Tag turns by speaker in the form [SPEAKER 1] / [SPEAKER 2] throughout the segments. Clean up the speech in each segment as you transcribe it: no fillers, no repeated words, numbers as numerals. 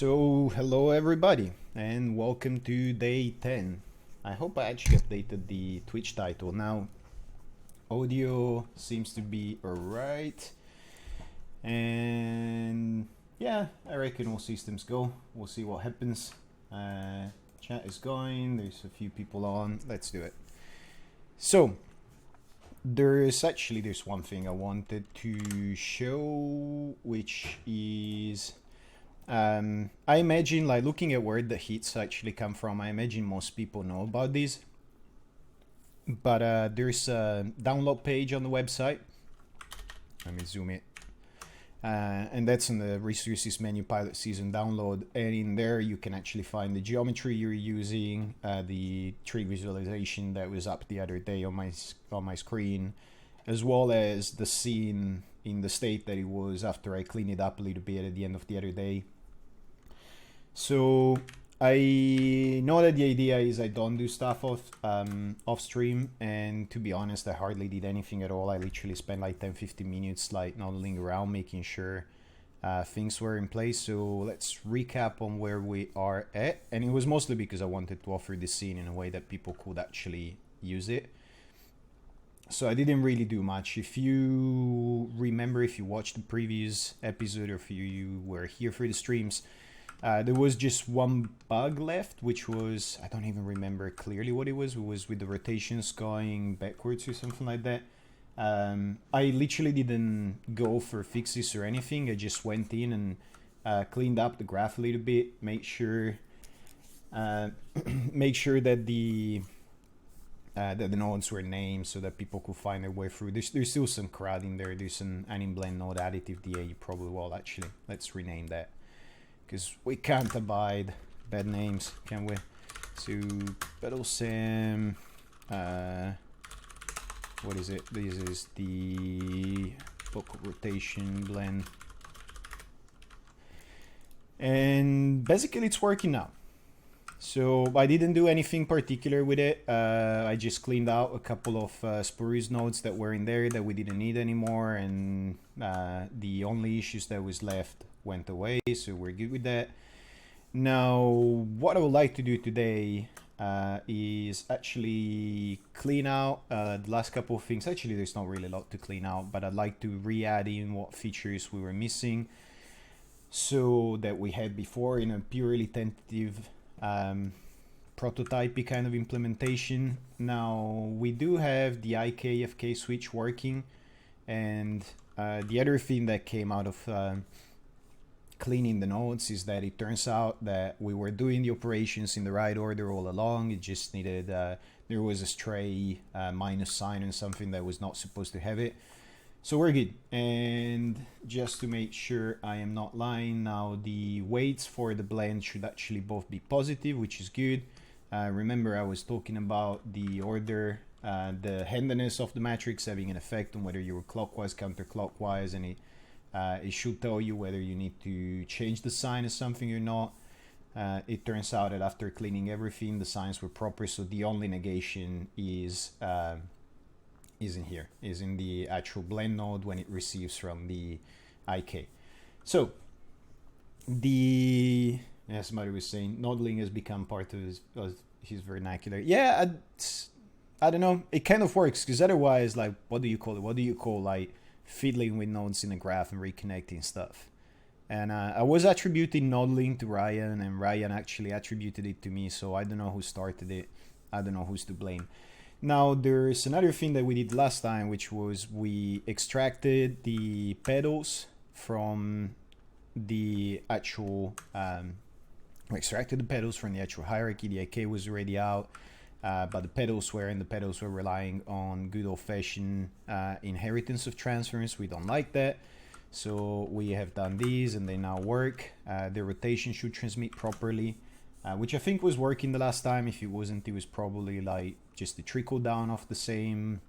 [SPEAKER 1] So, hello everybody, and welcome to day 10. I hope I actually updated the Twitch title. Now, audio seems to be alright, and yeah, I reckon all systems go. We'll see what happens. Chat is going, there's a few people on, let's do it. So, there's one thing I wanted to show, which is I imagine, like, looking at where the hits actually come from, I imagine most people know about this. But there's a download page on the website. Let me zoom it. And that's in the resources menu, pilot season download. And in there you can actually find the geometry you're using, the tree visualization that was up the other day on my screen, as well as the scene in the state that it was after I cleaned it up a little bit at the end of the other day. So I know that the idea is I don't do stuff off stream, and to be honest, I hardly did anything at all. I literally spent like 10-15 minutes like noodling around, making sure things were in place. So let's recap on where we are at, and it was mostly because I wanted to offer this scene in a way that people could actually use it. So I didn't really do much. If you remember, if you watched the previous episode, or if you were here for the streams, there was just one bug left, which was, I don't even remember clearly what it was. It was with the rotations going backwards or something like that. I literally didn't go for fixes or anything. I just went in and cleaned up the graph a little bit, make sure that the nodes were named so that people could find their way through. There's still some crud in there. There's an in-blend node additive DA. You probably will actually. Let's rename that, because we can't abide bad names, can we? So pedal sim, what is it? This is the local rotation blend, and basically it's working now. So I didn't do anything particular with it. I just cleaned out a couple of spurious nodes that were in there that we didn't need anymore, and the only issues that was left went away, so we're good with that. Now, what I would like to do today is actually clean out the last couple of things. Actually, there's not really a lot to clean out, but I'd like to re-add in what features we were missing, so that we had before in a purely tentative prototype kind of implementation. Now, we do have the IK-FK switch working, and the other thing that came out of cleaning the nodes is that it turns out that we were doing the operations in the right order all along. It just needed, there was a stray minus sign and something that was not supposed to have it. So we're good. And just to make sure I am not lying, now the weights for the blend should actually both be positive, which is good. Remember, I was talking about the order, the handiness of the matrix having an effect on whether you were clockwise, counterclockwise, and it should tell you whether you need to change the sign or something or not. It turns out that after cleaning everything, the signs were proper, so the only negation is in here, is in the actual blend node when it receives from the IK. So as somebody was saying, nodeling has become part of his vernacular. Yeah, I don't know, it kind of works, because otherwise, like, what do you call like fiddling with nodes in a graph and reconnecting stuff? And I was attributing nodeling to Ryan, and Ryan actually attributed it to me, so I don't know who started it. I don't know who's to blame. Now, there's another thing that we did last time, which was we extracted the pedals from the actual hierarchy. The IK was already out, but the pedals were relying on good old-fashioned inheritance of transference. We don't like that, so we have done these, and they now work. The rotation should transmit properly, which I think was working the last time. If it wasn't, it was probably like just the trickle down of the same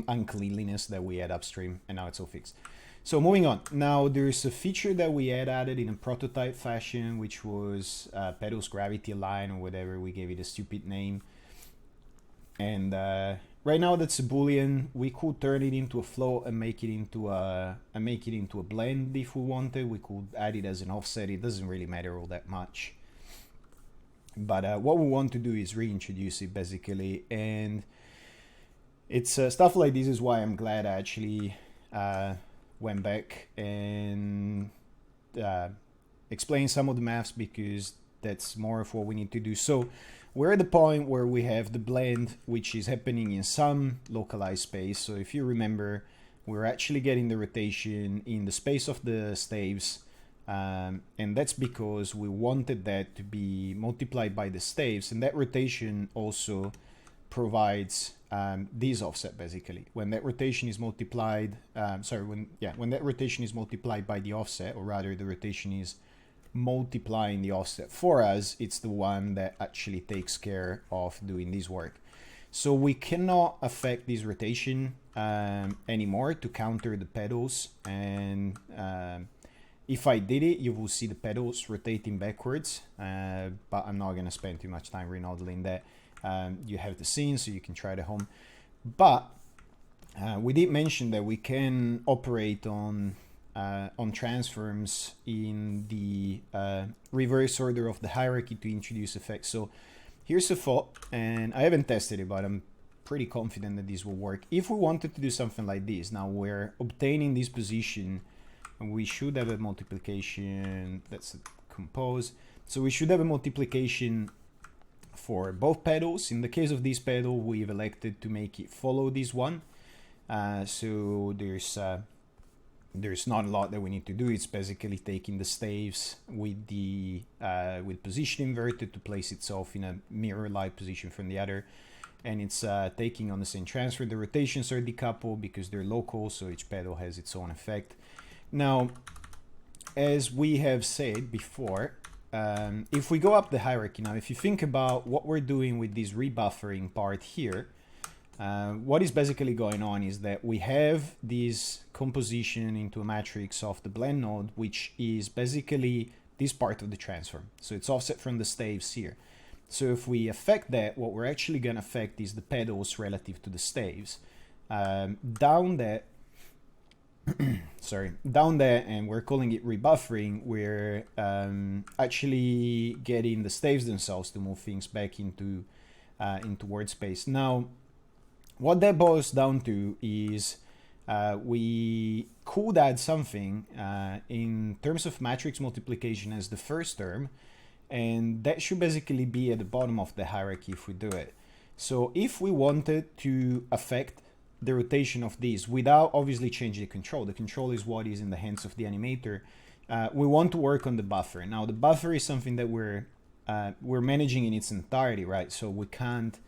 [SPEAKER 1] uncleanliness that we had upstream, and now it's all fixed. So moving on. Now there's a feature that we had added in a prototype fashion, which was pedals gravity align, or whatever. We gave it a stupid name, and right now that's a boolean. We could turn it into a float and make it into a blend if we wanted. We could add it as an offset. It doesn't really matter all that much. But what we want to do is reintroduce it basically, and it's stuff like this is why I'm glad I actually went back and explained some of the maths, because that's more of what we need to do. So we're at the point where we have the blend, which is happening in some localized space. So if you remember, we're actually getting the rotation in the space of the staves. And that's because we wanted that to be multiplied by the staves, and that rotation also provides this offset basically. When that rotation is multiplied, when that rotation is multiplied by the offset, or rather the rotation is multiplying the offset for us, it's the one that actually takes care of doing this work. So we cannot affect this rotation anymore to counter the pedals, and if I did it, you will see the pedals rotating backwards, but I'm not going to spend too much time remodeling that. You have the scene, so you can try it at home. But we did mention that we can operate on transforms in the reverse order of the hierarchy to introduce effects. So here's a thought, and I haven't tested it, but I'm pretty confident that this will work. If we wanted to do something like this, now we're obtaining this position, and we should have a multiplication. Let's compose. So we should have a multiplication for both pedals. In the case of this pedal, we've elected to make it follow this one. So there's not a lot that we need to do. It's basically taking the staves with the with position inverted to place itself in a mirror-like position from the other, and it's taking on the same transfer. The rotations are decoupled because they're local, so each pedal has its own effect. Now, as we have said before, if we go up the hierarchy now, if you think about what we're doing with this rebuffering part here, what is basically going on is that we have this composition into a matrix of the blend node, which is basically this part of the transform. So it's offset from the staves here. So if we affect that, what we're actually going to affect is the pedals relative to the staves. Down that, and we're calling it rebuffering, we're actually getting the staves themselves to move things back into word space. Now, what that boils down to is we could add something in terms of matrix multiplication as the first term, and that should basically be at the bottom of the hierarchy if we do it. So if we wanted to affect the rotation of these without obviously changing the control is what is in the hands of the animator, we want to work on the buffer. Now the buffer is something that we're managing in its entirety, right? So we can't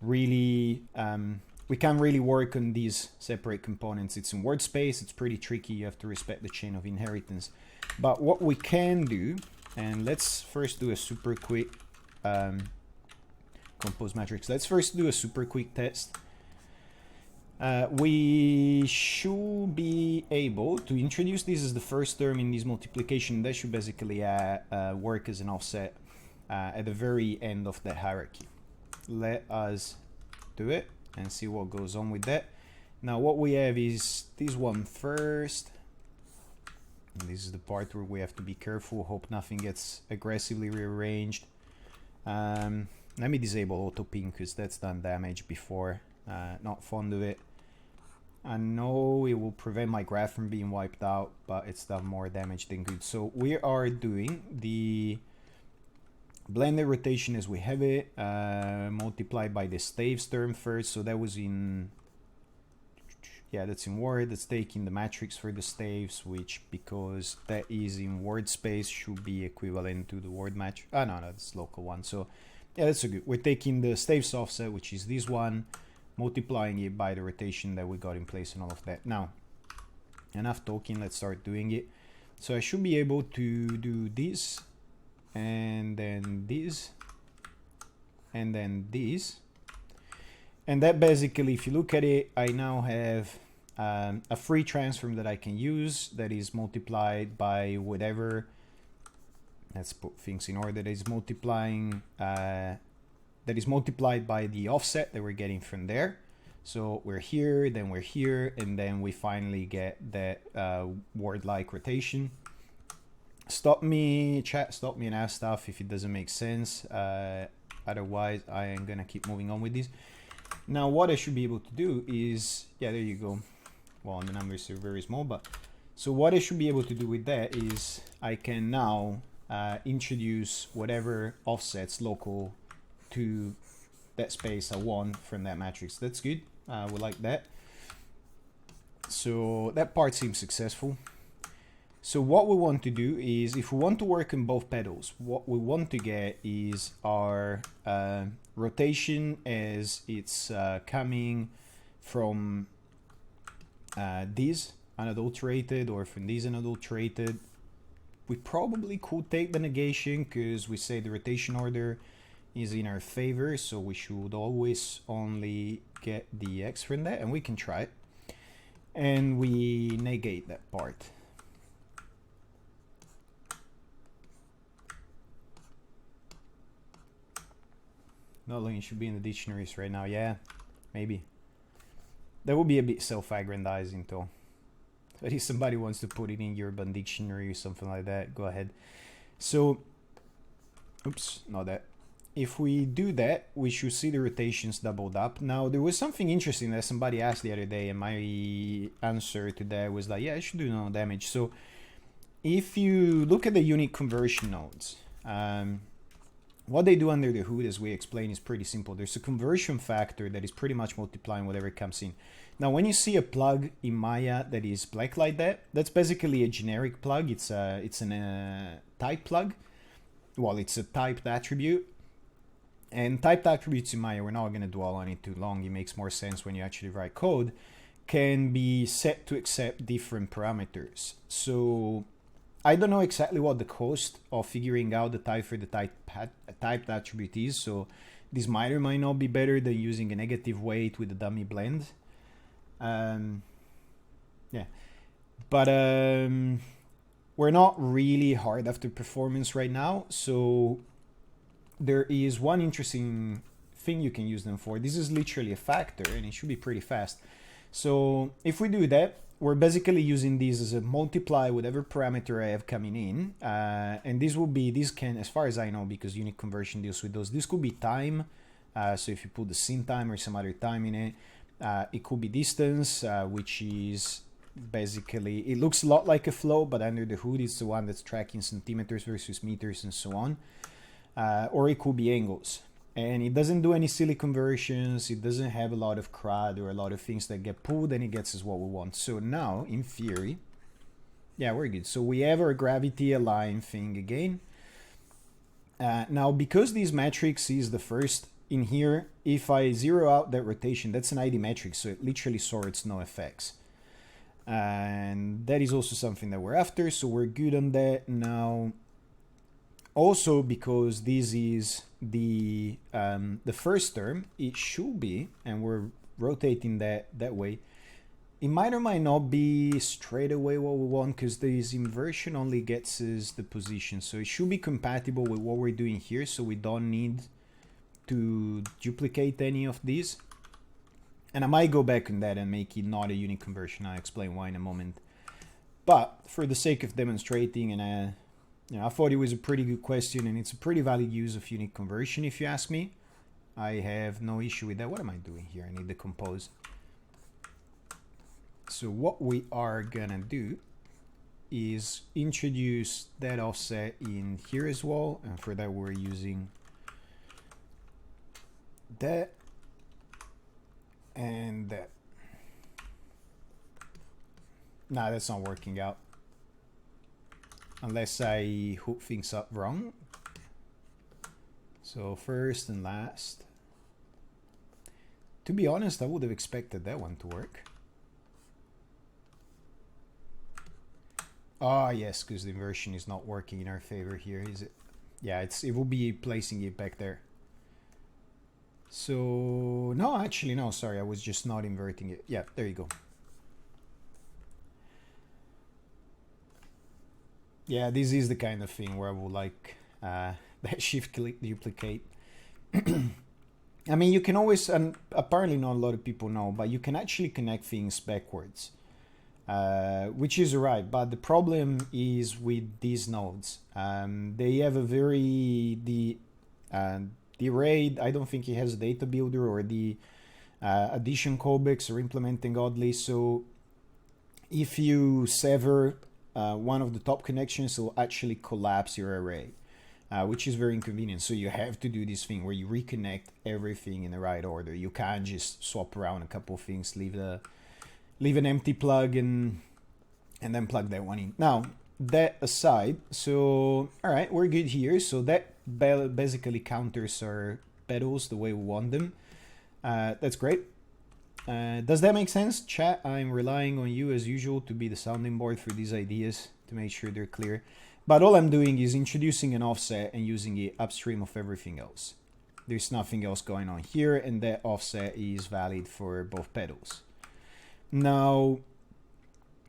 [SPEAKER 1] really work on these separate components. It's in word space, it's pretty tricky, you have to respect the chain of inheritance. But what we can do, and let's first do a super quick compose matrix. Let's first do a super quick test. We should be able to introduce this as the first term in this multiplication. That should basically work as an offset at the very end of the hierarchy. Let us do it and see what goes on with that. Now what we have is this one first. And this is the part where we have to be careful, hope nothing gets aggressively rearranged. Let me disable auto ping because that's done damage before. Not fond of it. I know it will prevent my graph from being wiped out, but it's done more damage than good. So we are doing the blended rotation as we have it, multiplied by the staves term first. So that was in, that's in word. That's taking the matrix for the staves, which, because that is in word space, should be equivalent to the word match. No, that's local one. So yeah, that's so good. We're taking the staves offset, which is this one, multiplying it by the rotation that we got in place and all of that. Now, enough talking, let's start doing it. So I should be able to do this, and then this, and then this. And that basically, if you look at it, I now have a free transform that I can use that is multiplied by whatever. Let's put things in order. That is multiplying, that is multiplied by the offset that we're getting from there. So we're here, then we're here, and then we finally get that word-like rotation. Stop me, chat, stop me and ask stuff if it doesn't make sense. Otherwise, I am gonna keep moving on with this. Now, what I should be able to do is, yeah, there you go. Well, the numbers are very small, but so what I should be able to do with that is I can now introduce whatever offsets local to that space I want from that matrix. That's good. We like that. So that part seems successful. So what we want to do is, if we want to work on both pedals, what we want to get is our rotation as it's coming from these unadulterated or from these unadulterated. We probably could take the negation because we say the rotation order is in our favor, so we should always only get the X from that, and we can try it. And we negate that part. Not looking, should be in the dictionaries right now. Yeah, maybe. That would be a bit self-aggrandizing though. But if somebody wants to put it in your Urban Dictionary or something like that, go ahead. So, oops, not that. If we do that, we should see the rotations doubled up. Now, there was something interesting that somebody asked the other day, and my answer to that was like, yeah, I should do no damage. So, if you look at the unit conversion nodes, what they do under the hood, as we explained, is pretty simple. There's a conversion factor that is pretty much multiplying whatever comes in. Now, when you see a plug in Maya that is black like that, that's basically a generic plug. It's an type plug. Well, it's a typed attribute. And typed attributes in Maya, we're not going to dwell on it too long. It makes more sense when you actually write code, can be set to accept different parameters. So I don't know exactly what the cost of figuring out the type for the typed attribute is, so this might or might not be better than using a negative weight with a dummy blend. Yeah, but we're not really hard after performance right now, so there is one interesting thing you can use them for. This is literally a factor, and it should be pretty fast. So if we do that, we're basically using these as a multiply whatever parameter I have coming in, and this will be, this can, as far as I know, because unit conversion deals with those, this could be time. So if you put the scene time or some other time in it, it could be distance, which is basically, it looks a lot like a flow, but under the hood it's the one that's tracking centimeters versus meters and so on. Or it could be angles. And it doesn't do any silly conversions, it doesn't have a lot of CRUD or a lot of things that get pulled, and it gets us what we want. So now, in theory, yeah, we're good. So we have our gravity align thing again. Now, because this matrix is the first in here, if I zero out that rotation, that's an ID metric, so it literally sorts no effects. And that is also something that we're after, so we're good on that. Now, also, because this is the first term, it should be, and we're rotating that way, it might or might not be straight away what we want, because this inversion only gets us the position. So it should be compatible with what we're doing here, so we don't need to duplicate any of these. And I might go back on that and make it not a unit conversion. I'll explain why in a moment. But for the sake of demonstrating, and I thought it was a pretty good question, and it's a pretty valid use of unit conversion, if you ask me. I have no issue with that. What am I doing here? I need to compose. So what we are gonna do is introduce that offset in here as well, and for that we're using that and that. Nah, that's not working out. Unless I hook things up wrong. So first and last. To be honest, I would have expected that one to work. Ah, yes, because the inversion is not working in our favor here, is it? Yeah, it will be placing it back there. So, no, actually, no, sorry, I was just not inverting it. Yeah, there you go. Yeah, this is the kind of thing where I would like that shift click duplicate. I mean, you can always, and apparently not a lot of people know, but you can actually connect things backwards, which is right. But the problem is with these nodes. They have a very, the array, I don't think it has a data builder, or the addition callbacks are implementing oddly. So if you sever one of the top connections, it will actually collapse your array. Which is very inconvenient. So you have to do this thing where you reconnect everything in the right order. You can't just swap around a couple of things, leave an empty plug and then plug that one in. Now, that aside, so all right, we're good here. So that basically counters our pedals the way we want them. That's great. Does that make sense? Chat, I'm relying on you as usual to be the sounding board for these ideas to make sure they're clear. But all I'm doing is introducing an offset and using it upstream of everything else. There's nothing else going on here, and that offset is valid for both pedals. Now,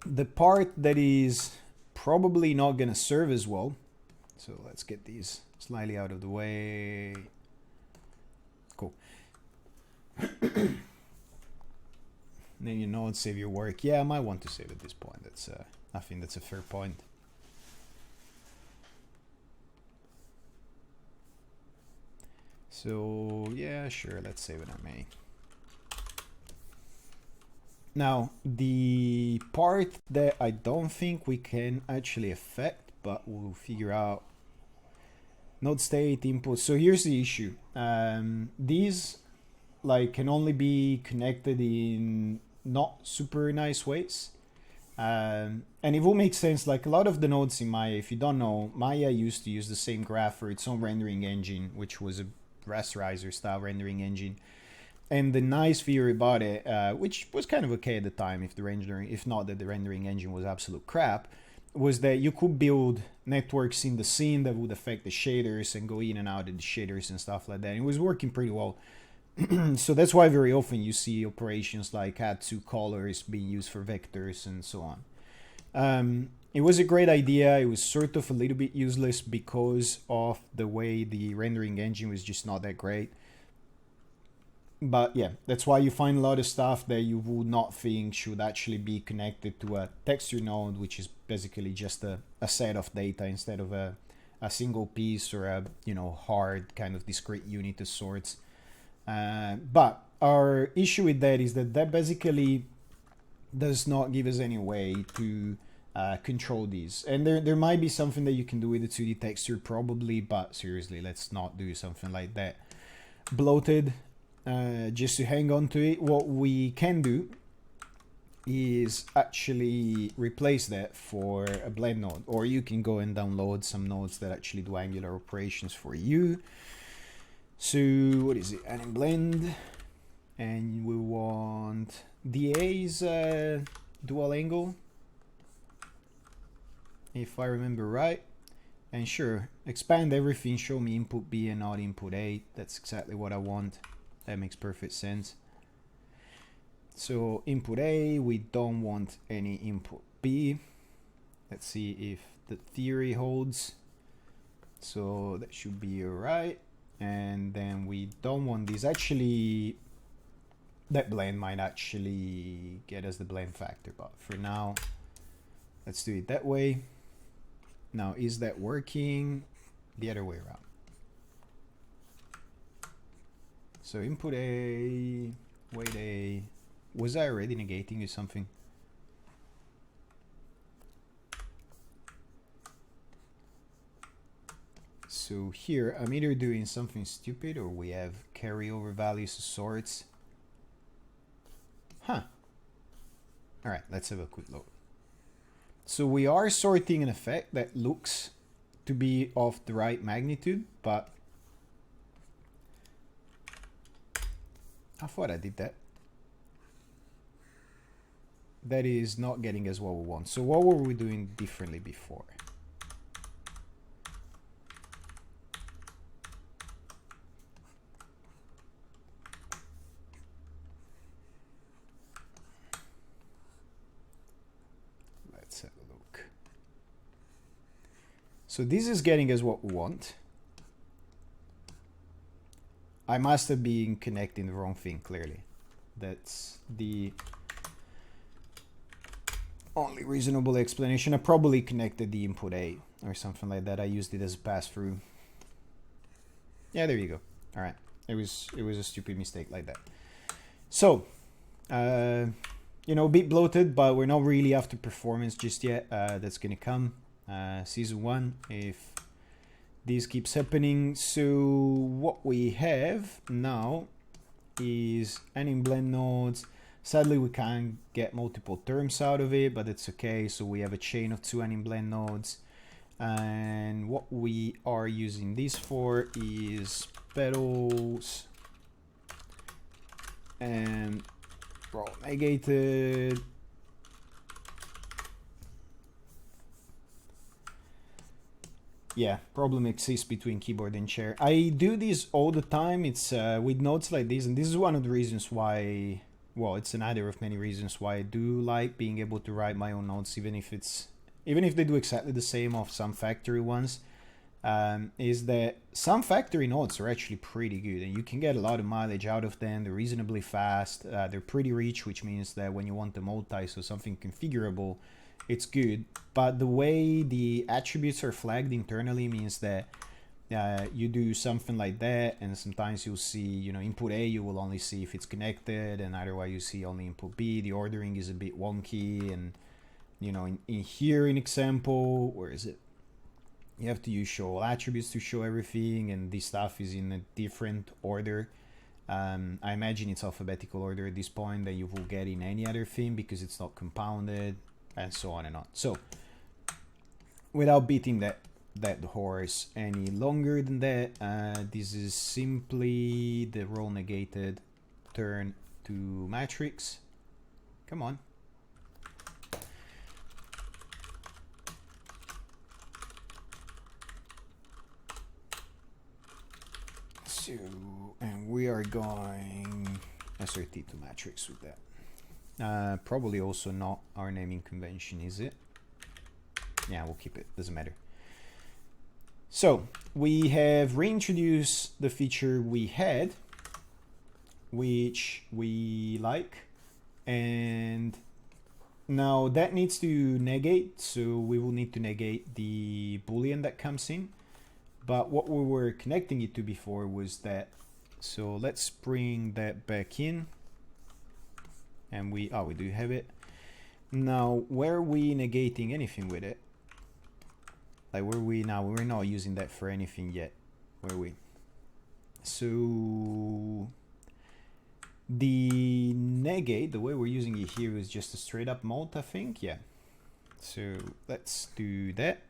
[SPEAKER 1] the part that is probably not going to serve as well, so let's get these slightly out of the way. Cool. Then you know, save your work. Yeah, I might want to save at this point. I think that's a fair point. So yeah, sure, let's save it on me. Now, the part that I don't think we can actually affect, but we'll figure out, node state input. So here's the issue. These can only be connected in not super nice ways. And it will make sense, like a lot of the nodes in Maya, if you don't know, Maya used to use the same graph for its own rendering engine, which was a rasterizer style rendering engine. And the nice theory about it, which was kind of okay at the time, if not that the rendering engine was absolute crap, was that you could build networks in the scene that would affect the shaders and go in and out of the shaders and stuff like that. And it was working pretty well. So that's why very often you see operations like add to colors being used for vectors and so on. It was a great idea. It was sort of a little bit useless because of the way the rendering engine was just not that great. But yeah, that's why you find a lot of stuff that you would not think should actually be connected to a texture node, which is basically just a set of data instead of a single piece or a hard kind of discrete unit of sorts. But our issue with that is that basically does not give us any way to control these. And there might be something that you can do with the 2D texture probably, but seriously, let's not do something like that bloated just to hang on to it. What we can do is actually replace that for a blend node, or you can go and download some nodes that actually do Angular operations for you. So what is it? Add in blend, and we want DA's dual angle, if I remember right. And sure, expand everything, show me input B and not input A. That's exactly what I want. That makes perfect sense. So input A, we don't want any input B. Let's see if the theory holds. So that should be alright. And then we don't want these. Actually, that blend might actually get us the blend factor, but for now, let's do it that way. Now, is that working? The other way around. So input A, wait A. Was I already negating or something? So here, I'm either doing something stupid or we have carryover values of sorts. Huh. All right, let's have a quick look. So we are sorting an effect that looks to be of the right magnitude, but I thought I did that. That is not getting us what we want. So what were we doing differently before? Let's have a look. So this is getting us what we want. I must have been connecting the wrong thing, clearly. That's the only reasonable explanation. I probably connected the input A or something like that. I used it as a pass-through. Yeah, there you go. All right. It was a stupid mistake like that. So, you know, a bit bloated, but we're not really after performance just yet. That's going to come season 1 if this keeps happening. So what we have now is adding blend nodes. Sadly, we can't get multiple terms out of it, but it's okay. So we have a chain of 2 adding blend nodes. And what we are using this for is pedals and roll negated. Yeah, problem exists between keyboard and chair. I do this all the time. It's with nodes like this, and this is one of the reasons why, well, it's another of many reasons why I do like being able to write my own nodes, even if they do exactly the same of some factory ones. Is that some factory nodes are actually pretty good, and you can get a lot of mileage out of them. They're reasonably fast. They're pretty rich, which means that when you want the multi, so something configurable, it's good. But the way the attributes are flagged internally means that you do something like that, and sometimes you'll see, you know, input A, you will only see if it's connected, and otherwise you see only input B. The ordering is a bit wonky, and you know, in here, in example, where is it? You have to use show all attributes to show everything, and this stuff is in a different order. I imagine it's alphabetical order at this point that you will get in any other thing because it's not compounded, and so on and on. So, without beating that horse any longer than that, this is simply the roll negated turn to matrix. Come on. So, and we are going SRT to matrix with that. Probably also not our naming convention, is it? Yeah, we'll keep it, doesn't matter. So, we have reintroduced the feature we had, which we like, and now that needs to negate, so we will need to negate the boolean that comes in. But what we were connecting it to before was that. So let's bring that back in. And we do have it. Now, where are we negating anything with it? Like, where are we now? We're not using that for anything yet. Where are we? So the negate, the way we're using it here is just a straight up mult, I think. Yeah. So let's do that.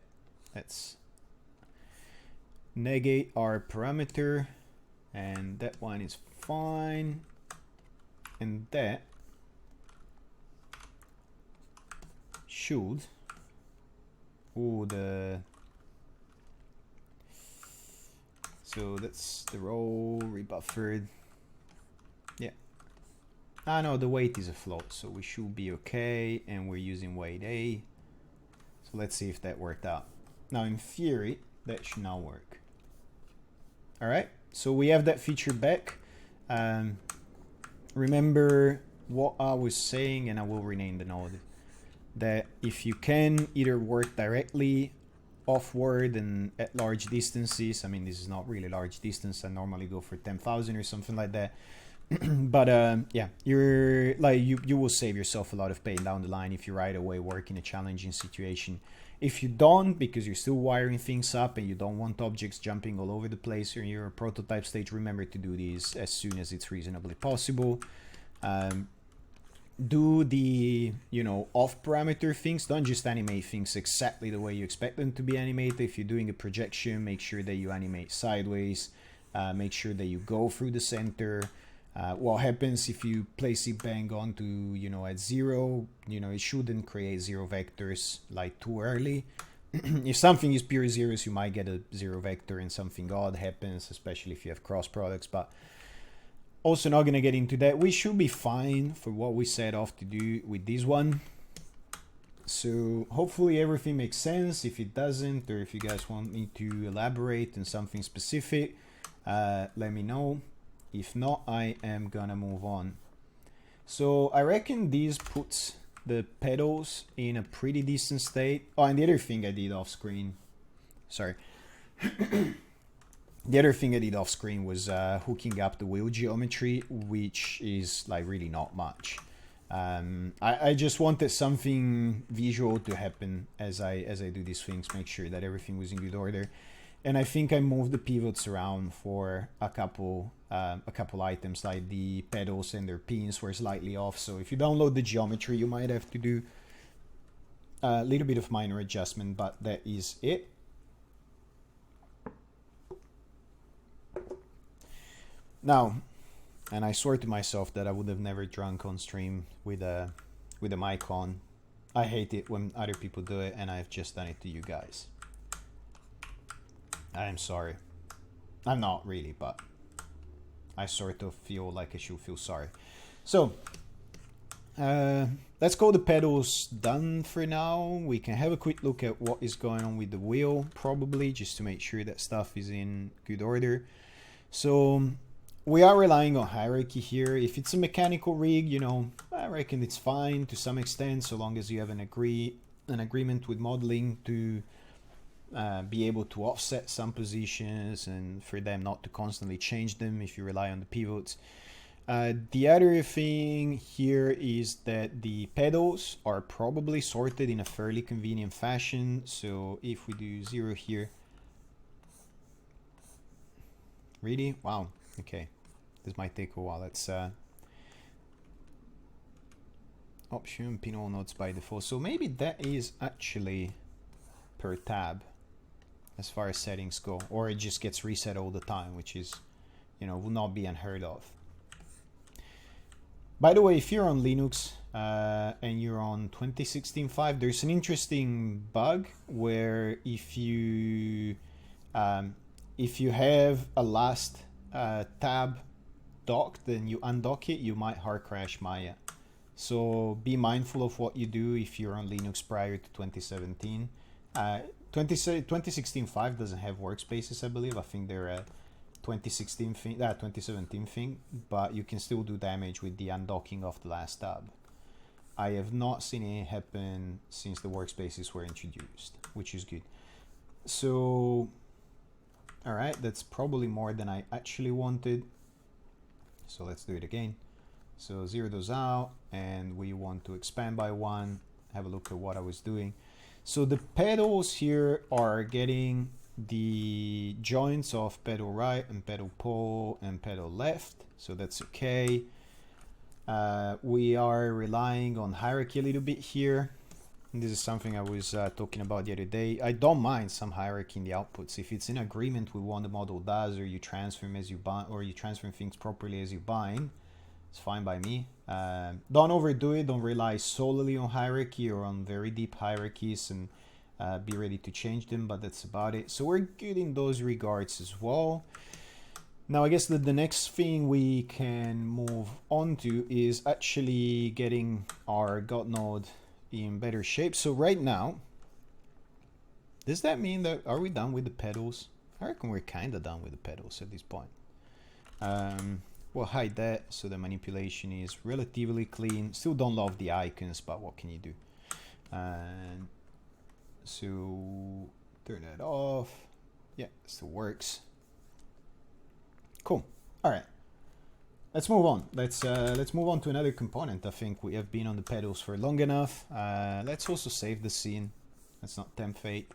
[SPEAKER 1] Let's negate our parameter, and that one is fine, and that should so that's the roll rebuffered. Yeah, no, the weight is a float, so we should be okay, and we're using weight A. So let's see if that worked out. Now in theory that should now work. All right, so we have that feature back. Remember what I was saying, and I will rename the node, that if you can either work directly offward and at large distances, I mean, this is not really large distance, I normally go for 10,000 or something like that. But yeah, you're like, you will save yourself a lot of pain down the line if you right away work in a challenging situation. If you don't, because you're still wiring things up and you don't want objects jumping all over the place in your prototype stage, remember to do these as soon as it's reasonably possible. Do the, you know, off parameter things. Don't just animate things exactly the way you expect them to be animated. If you're doing a projection, make sure that you animate sideways. Make sure that you go through the center. What happens if you place it bang on to, you know, at 0, you know, it shouldn't create 0 vectors like too early. If something is pure zeros, you might get a 0 vector and something odd happens, especially if you have cross products, but also not going to get into that. We should be fine for what we set off to do with this one. So hopefully everything makes sense. If it doesn't, or if you guys want me to elaborate on something specific, let me know. If not, I am gonna move on. So I reckon this puts the pedals in a pretty decent state. Oh, and the other thing I did off screen, sorry. The other thing I did off screen was hooking up the wheel geometry, which is like really not much. I just wanted something visual to happen as I do these things, make sure that everything was in good order. And I think I moved the pivots around for a couple items, like the pedals and their pins were slightly off. So if you download the geometry, you might have to do a little bit of minor adjustment, but that is it. Now, and I swore to myself that I would have never drunk on stream with a mic on. I hate it when other people do it, and I've just done it to you guys. I am sorry. I'm not really, but I sort of feel like I should feel sorry. So, let's call the pedals done for now. We can have a quick look at what is going on with the wheel, probably, just to make sure that stuff is in good order. So, we are relying on hierarchy here. If it's a mechanical rig, you know, I reckon it's fine to some extent, so long as you have an agreement with modeling to be able to offset some positions and for them not to constantly change them if you rely on the pivots. The other thing here is that the pedals are probably sorted in a fairly convenient fashion. So if we do 0 here, really? Wow. Okay. This might take a while. Let's option pin all nodes by default. So maybe that is actually per tab as far as settings go, or it just gets reset all the time, which is, you know, will not be unheard of. By the way, if you're on Linux and you're on 2016.5, there's an interesting bug where if you have a last tab docked, then you undock it, you might hard crash Maya. So be mindful of what you do if you're on Linux prior to 2017. 2016.5 doesn't have workspaces, I believe. I think they're a 2017 thing, but you can still do damage with the undocking of the last tab. I have not seen it happen since the workspaces were introduced, which is good. So, all right, that's probably more than I actually wanted. So let's do it again. So 0 those out, and we want to expand by 1. Have a look at what I was doing. So the pedals here are getting the joints of pedal right and pedal pull and pedal left, so that's okay. We are relying on hierarchy a little bit here. And this is something I was talking about the other day. I don't mind some hierarchy in the outputs if it's in agreement with what the model does, or you transform as you bind, or you transform things properly as you bind. It's fine by me. Don't overdo it. Don't rely solely on hierarchy or on very deep hierarchies, and be ready to change them, but that's about it. So we're good in those regards as well. Now I guess that the next thing we can move on to is actually getting our GodNode in better shape. So right now, does that mean that, are we done with the pedals? I reckon we're kind of done with the pedals at this point. We'll hide that so the manipulation is relatively clean. Still don't love the icons, but what can you do? And so turn that off. Yeah, it still works. Cool. All right. Let's move on. Let's move on to another component. I think we have been on the pedals for long enough. Let's also save the scene. Let's not tempt fate.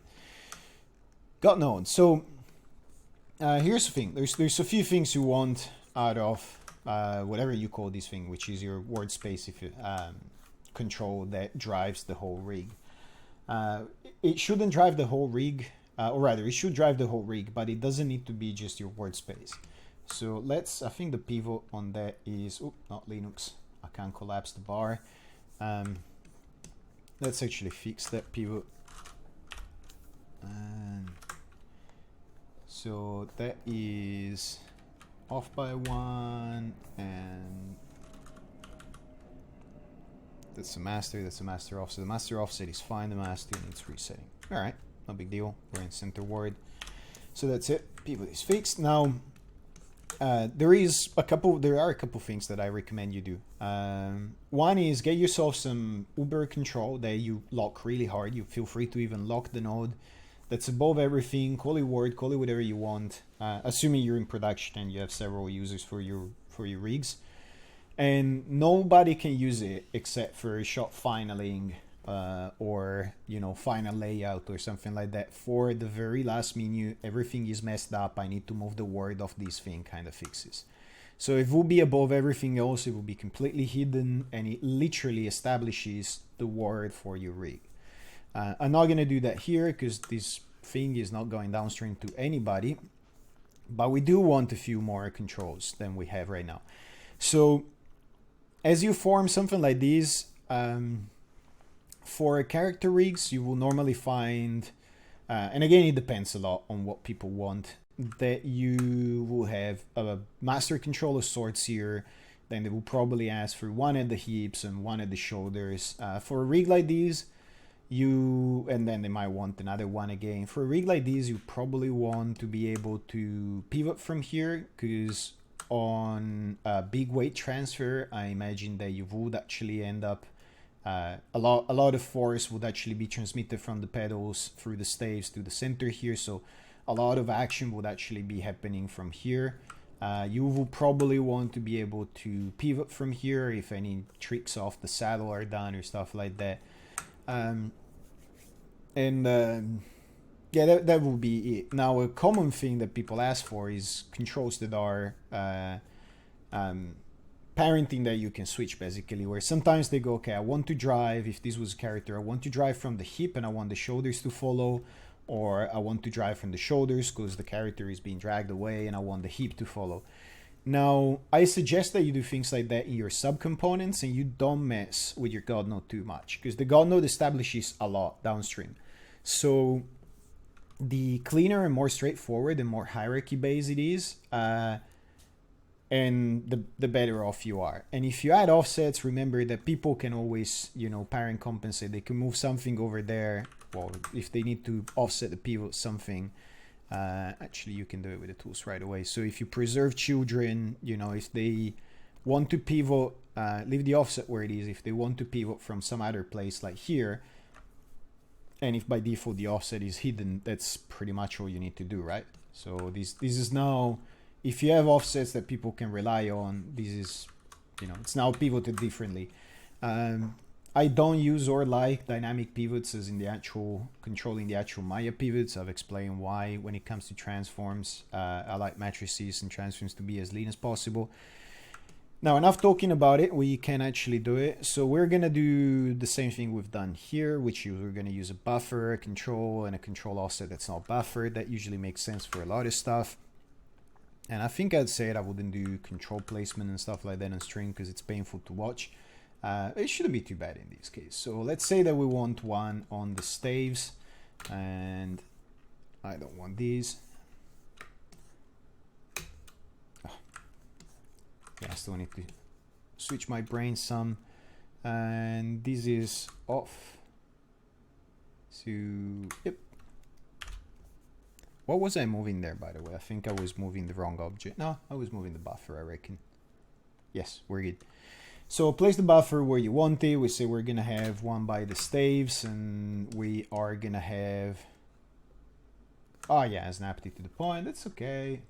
[SPEAKER 1] GodNode. So here's the thing. There's a few things you want out of whatever you call this thing, which is your word space if you, control that drives the whole rig. It shouldn't drive the whole rig, or rather, it should drive the whole rig, but it doesn't need to be just your word space. So I think the pivot on that is, not Linux. I can't collapse the bar. Let's actually fix that pivot. And so that is off by 1, and that's a master offset. The master offset is fine, the master needs resetting. All right, no big deal. We're in center word. So that's it, pivot is fixed. Now, there are a couple things that I recommend you do. One is get yourself some Uber control that you lock really hard. You feel free to even lock the node that's above everything. Call it Word, call it whatever you want, assuming you're in production and you have several users for your rigs. And nobody can use it except for shot finaling or final layout or something like that. For the very last menu, everything is messed up, I need to move the word of this thing kind of fixes. So it will be above everything else, it will be completely hidden, and it literally establishes the word for your rig. I'm not going to do that here because this thing is not going downstream to anybody, but we do want a few more controls than we have right now. So as you form something like this, for character rigs, you will normally find, and again, it depends a lot on what people want, that you will have a master control of sorts here. Then they will probably ask for one at the hips and one at the shoulders. For a rig like this, and then they might want another one again. For a rig like this, you probably want to be able to pivot from here, because on a big weight transfer, I imagine that you would actually end up a lot of force would actually be transmitted from the pedals through the staves to the center here, so a lot of action would actually be happening from here. You will probably want to be able to pivot from here if any tricks off the saddle are done or stuff like that. Yeah, that will be it. Now, a common thing that people ask for is controls that are parenting that you can switch, basically, where sometimes they go, okay, I want to drive, if this was a character, I want to drive from the hip and I want the shoulders to follow, or I want to drive from the shoulders because the character is being dragged away and I want the hip to follow. Now, I suggest that you do things like that in your subcomponents and you don't mess with your GodNode too much, because the GodNode establishes a lot downstream. So the cleaner and more straightforward and more hierarchy based it is, and the better off you are. And if you add offsets, remember that people can always, parent compensate. They can move something over there. Well, if they need to offset the pivot something, actually you can do it with the tools right away. So if you preserve children, if they want to pivot, leave the offset where it is. If they want to pivot from some other place like here, and if by default the offset is hidden, that's pretty much all you need to do, right? So this is now, if you have offsets that people can rely on, this is, it's now pivoted differently. I don't use or like dynamic pivots as in the actual controlling the actual Maya pivots. I've explained why when it comes to transforms. I like matrices and transforms to be as lean as possible. Now, enough talking about it, we can actually do it. So we're gonna do the same thing we've done here, which is we're gonna use a buffer, a control, and a control offset that's not buffered. That usually makes sense for a lot of stuff. And I think I'd say I wouldn't do control placement and stuff like that on string because it's painful to watch. It shouldn't be too bad in this case. So let's say that we want one on the staves, and I don't want these. Yeah, I still need to switch my brain some. And this is off. So, yep. What was I moving there, by the way? I think I was moving the wrong object. No, I was moving the buffer, I reckon. Yes, we're good. So place the buffer where you want it. We say we're going to have one by the staves, and we are going to have... Oh yeah, I snapped it to the point. That's okay.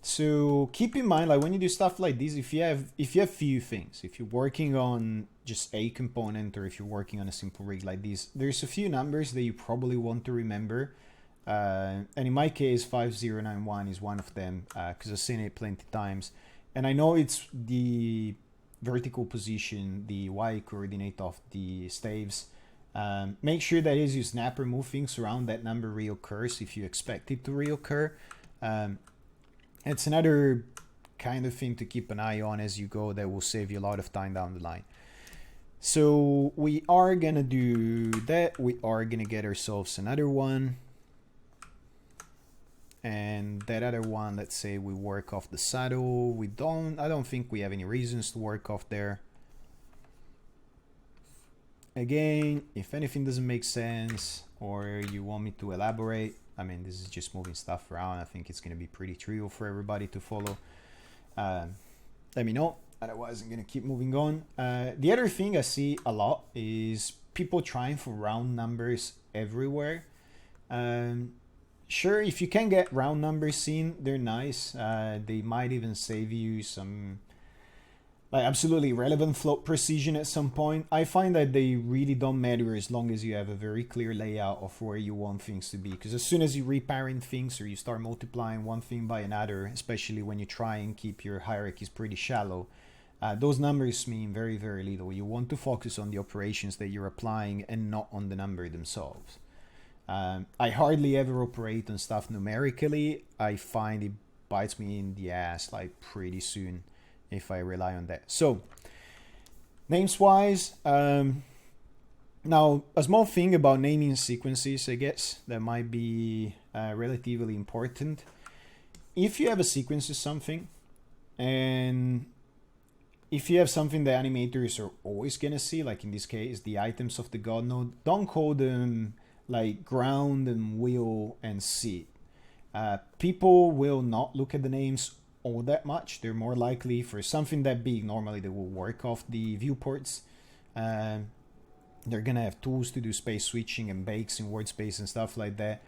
[SPEAKER 1] So keep in mind, like when you do stuff like this, if you have few things, if you're working on just a component, or if you're working on a simple rig like this, there's a few numbers that you probably want to remember. And in my case, 5091 is one of them, because I've seen it plenty times. And I know it's the vertical position, the Y coordinate of the staves. Make sure that as you snap or move things around, that number reoccurs if you expect it to reoccur. It's another kind of thing to keep an eye on as you go that will save you a lot of time down the line. So we are going to do that. We are going to get ourselves another one. And that other one, let's say we work off the saddle. I don't think we have any reasons to work off there. Again, if anything doesn't make sense, or you want me to elaborate. I mean, this is just moving stuff around. I think it's going to be pretty trivial for everybody to follow. Let me know. Otherwise, I'm going to keep moving on. The other thing I see a lot is people trying for round numbers everywhere. Sure, if you can get round numbers in, they're nice. They might even save you some like absolutely relevant float precision at some point. I find that they really don't matter as long as you have a very clear layout of where you want things to be. Because as soon as you reparent things or you start multiplying one thing by another, especially when you try and keep your hierarchies pretty shallow, those numbers mean very, very little. You want to focus on the operations that you're applying and not on the number themselves. I hardly ever operate on stuff numerically. I find it bites me in the ass like pretty soon if I rely on that. So names wise, now a small thing about naming sequences, I guess, that might be relatively important. If you have a sequence of something, and if you have something that animators are always gonna see, like in this case, the items of the GodNode, don't call them like ground and wheel and seat. People will not look at the names all that much. They're more likely for something that big. Normally they will work off the viewports. They're gonna have tools to do space switching and bakes in word space and stuff like that.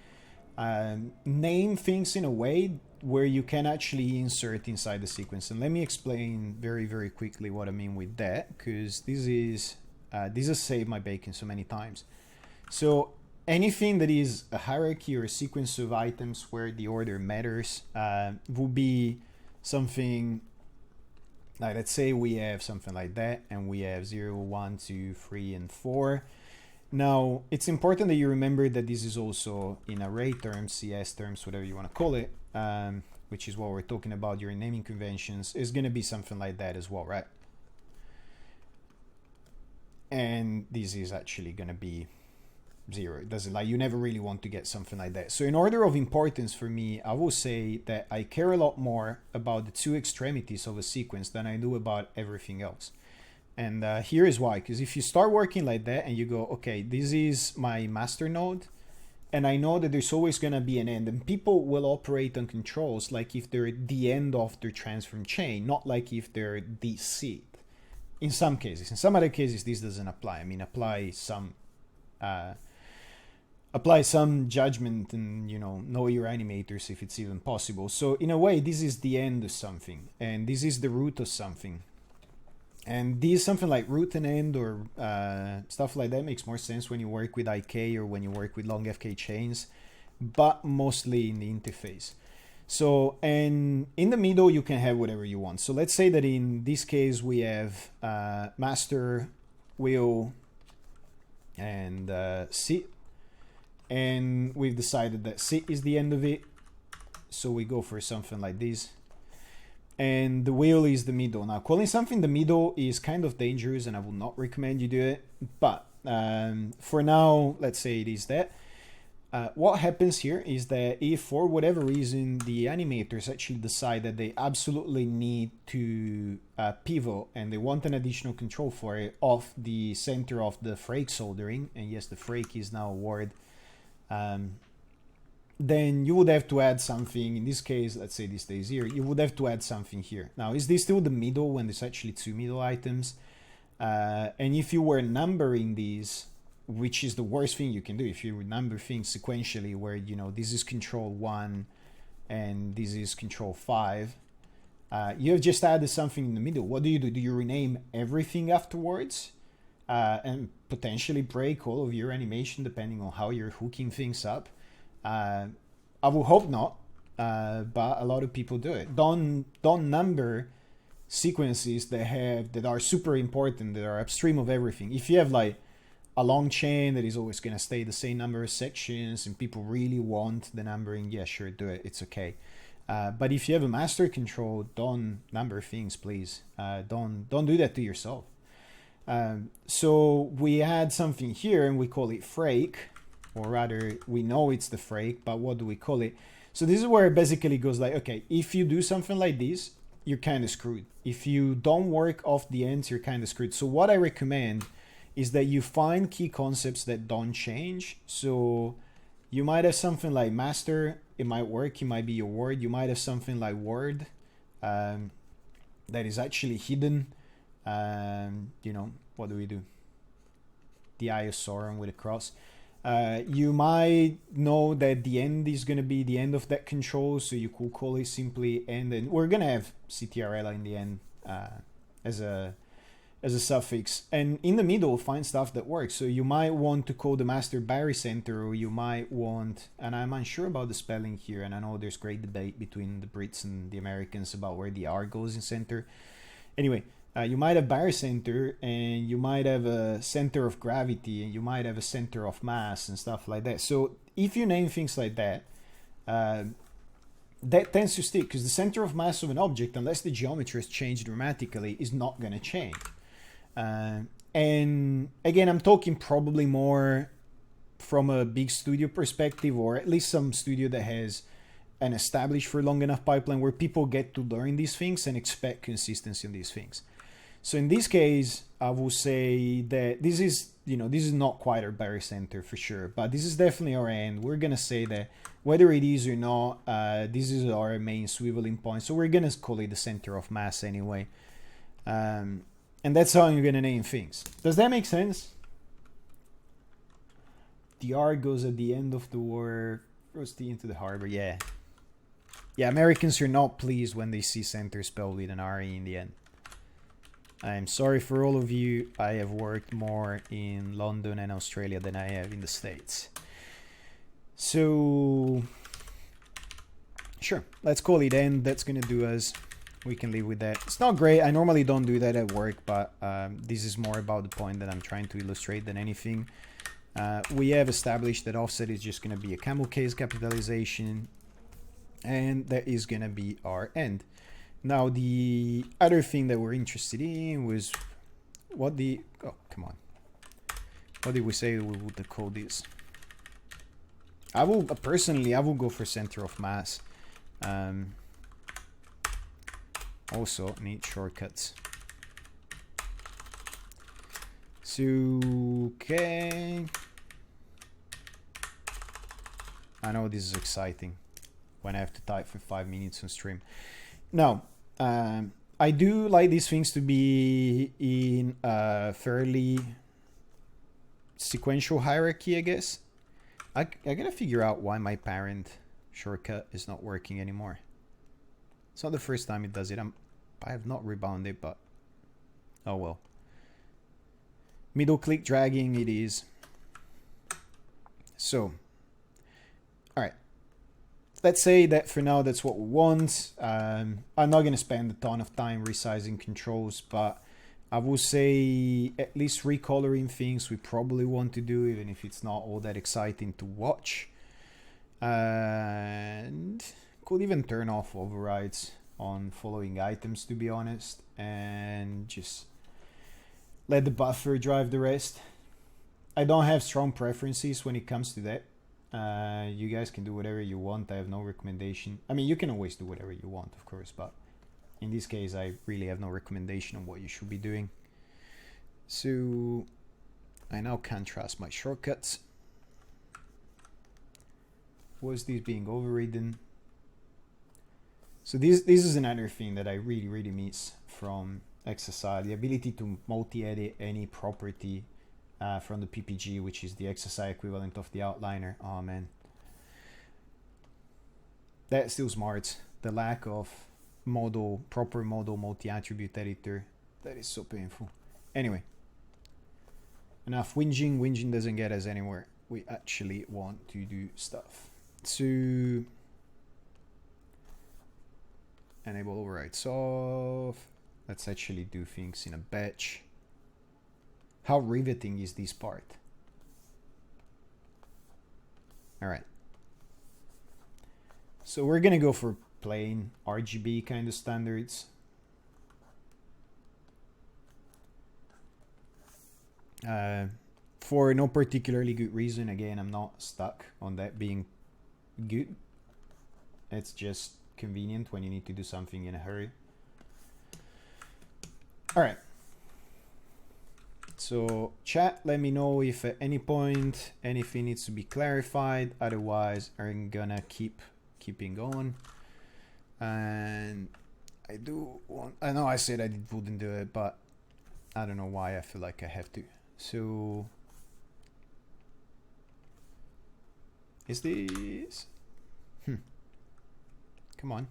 [SPEAKER 1] Name things in a way where you can actually insert inside the sequence. And let me explain very, very quickly what I mean with that, because this has saved my bacon so many times. So anything that is a hierarchy or a sequence of items where the order matters will be something like, let's say we have something like that, and we have 0, 1, 2, 3, and 4. Now, it's important that you remember that this is also in array terms, CS terms, whatever you want to call it, which is what we're talking about during naming conventions, is going to be something like that as well, right? And this is actually going to be 0. It doesn't, like, you never really want to get something like that. So in order of importance for me, I will say that I care a lot more about the two extremities of a sequence than I do about everything else. And here is why. Because if you start working like that and you go, okay, this is my master node, and I know that there's always going to be an end, and people will operate on controls like if they're the end of their transform chain, not like if they're the seed. In some cases. In some other cases, this doesn't apply. I mean, apply some judgment and, you know your animators if it's even possible. So in a way, this is the end of something, and this is the root of something. And this something like root and end or stuff like that makes more sense when you work with IK or when you work with long FK chains, but mostly in the interface. So, and in the middle, you can have whatever you want. So let's say that in this case, we have master, wheel, and sit. And we've decided that sit is the end of it. So we go for something like this. And the wheel is the middle. Now, calling something the middle is kind of dangerous, and I would not recommend you do it. But for now, let's say it is that. What happens here is that if for whatever reason the animators actually decide that they absolutely need to pivot and they want an additional control for it off the center of the frake soldering, and yes, the frake is now a word, then you would have to add something. In this case, let's say this stays here, you would have to add something here. Now, is this still the middle when there's actually two middle items? And if you were numbering these, which is the worst thing you can do, if you number things sequentially where, this is control 1 and this is control 5, you have just added something in the middle. What do? Do you rename everything afterwards? And potentially break all of your animation depending on how you're hooking things up? I will hope not, but a lot of people do it. Don't number sequences that are super important, that are upstream of everything. If you have like a long chain that is always going to stay the same number of sections and people really want the numbering, yeah, sure, do it. It's okay. But if you have a master control, don't number things, please. Don't do that to yourself. So we add something here and we call it frake, or rather we know it's the frake, but what do we call it? So this is where it basically goes like, okay, if you do something like this, you're kind of screwed. If you don't work off the ends, you're kind of screwed. So what I recommend is that you find key concepts that don't change. So you might have something like master, it might work, it might be your word. You might have something like word that is actually hidden. You know, what do we do? The Eye of Sauron with a cross. You might know that the end is going to be the end of that control, so you could call it simply end, and we're going to have CTRL in the end as a suffix, and in the middle find stuff that works. So you might want to call the master barycenter, or you might want, and I'm unsure about the spelling here, and I know there's great debate between the Brits and the Americans about where the R goes in center. Anyway, you might have barycenter, and you might have a center of gravity, and you might have a center of mass and stuff like that. So if you name things like that, that tends to stick, because the center of mass of an object, unless the geometry has changed dramatically, is not going to change. And again, I'm talking probably more from a big studio perspective, or at least some studio that has an established for long enough pipeline where people get to learn these things and expect consistency on these things. So in this case, I will say that this is, you know, this is not quite our barycenter for sure, but this is definitely our end. We're gonna say that whether it is or not, this is our main swiveling point. So we're gonna call it the center of mass anyway. And that's how you're going to name things. Does that make sense? The R goes at the end of the word. Throws the into the harbor. Yeah. Yeah, Americans are not pleased when they see center spelled with an R-E in the end. I'm sorry for all of you. I have worked more in London and Australia than I have in the States. So, sure. Let's call it end. That's going to do us. We can live with that. It's not great. I normally don't do that at work, but this is more about the point that I'm trying to illustrate than anything. We have established that offset is just going to be a camel case capitalization, and that is going to be our end. Now, the other thing that we're interested in was what the... Oh, come on. What did we say we would call this? I will, personally, I will go for center of mass. Also need shortcuts. So, okay. I know this is exciting when I have to type for 5 minutes on stream. Now, I do like these things to be in a fairly sequential hierarchy, I guess. I gotta figure out why my parent shortcut is not working anymore. It's not the first time it does it. I have not rebounded, but oh well. Middle click dragging it is. So, alright. Let's say that for now that's what we want. I'm not going to spend a ton of time resizing controls, but I will say at least recoloring things we probably want to do, even if it's not all that exciting to watch. And could even turn off overrides on following items, to be honest, and just let the buffer drive the rest. I don't have strong preferences when it comes to that. You guys can do whatever you want. I have no recommendation. I mean, you can always do whatever you want, of course, but in this case, I really have no recommendation on what you should be doing. So I now can't trust my shortcuts. Was this being overridden? So this is another thing that I really miss from XSI, the ability to multi-edit any property from the PPG, which is the XSI equivalent of the outliner. Oh man, that still smarts. The lack of proper model multi-attribute editor, that is so painful. Anyway, enough whinging. Whinging doesn't get us anywhere. We actually want to do stuff. So enable overrides off. Let's actually do things in a batch. How riveting is this part? All right. So we're gonna go for plain RGB kind of standards. For no particularly good reason. Again, I'm not stuck on that being good. It's just convenient when you need to do something in a hurry. All right. So chat, let me know if at any point anything needs to be clarified. Otherwise, I'm gonna keeping going. And I do want, I know I said I wouldn't do it, but I don't know why I feel like I have to. So is this? Come on.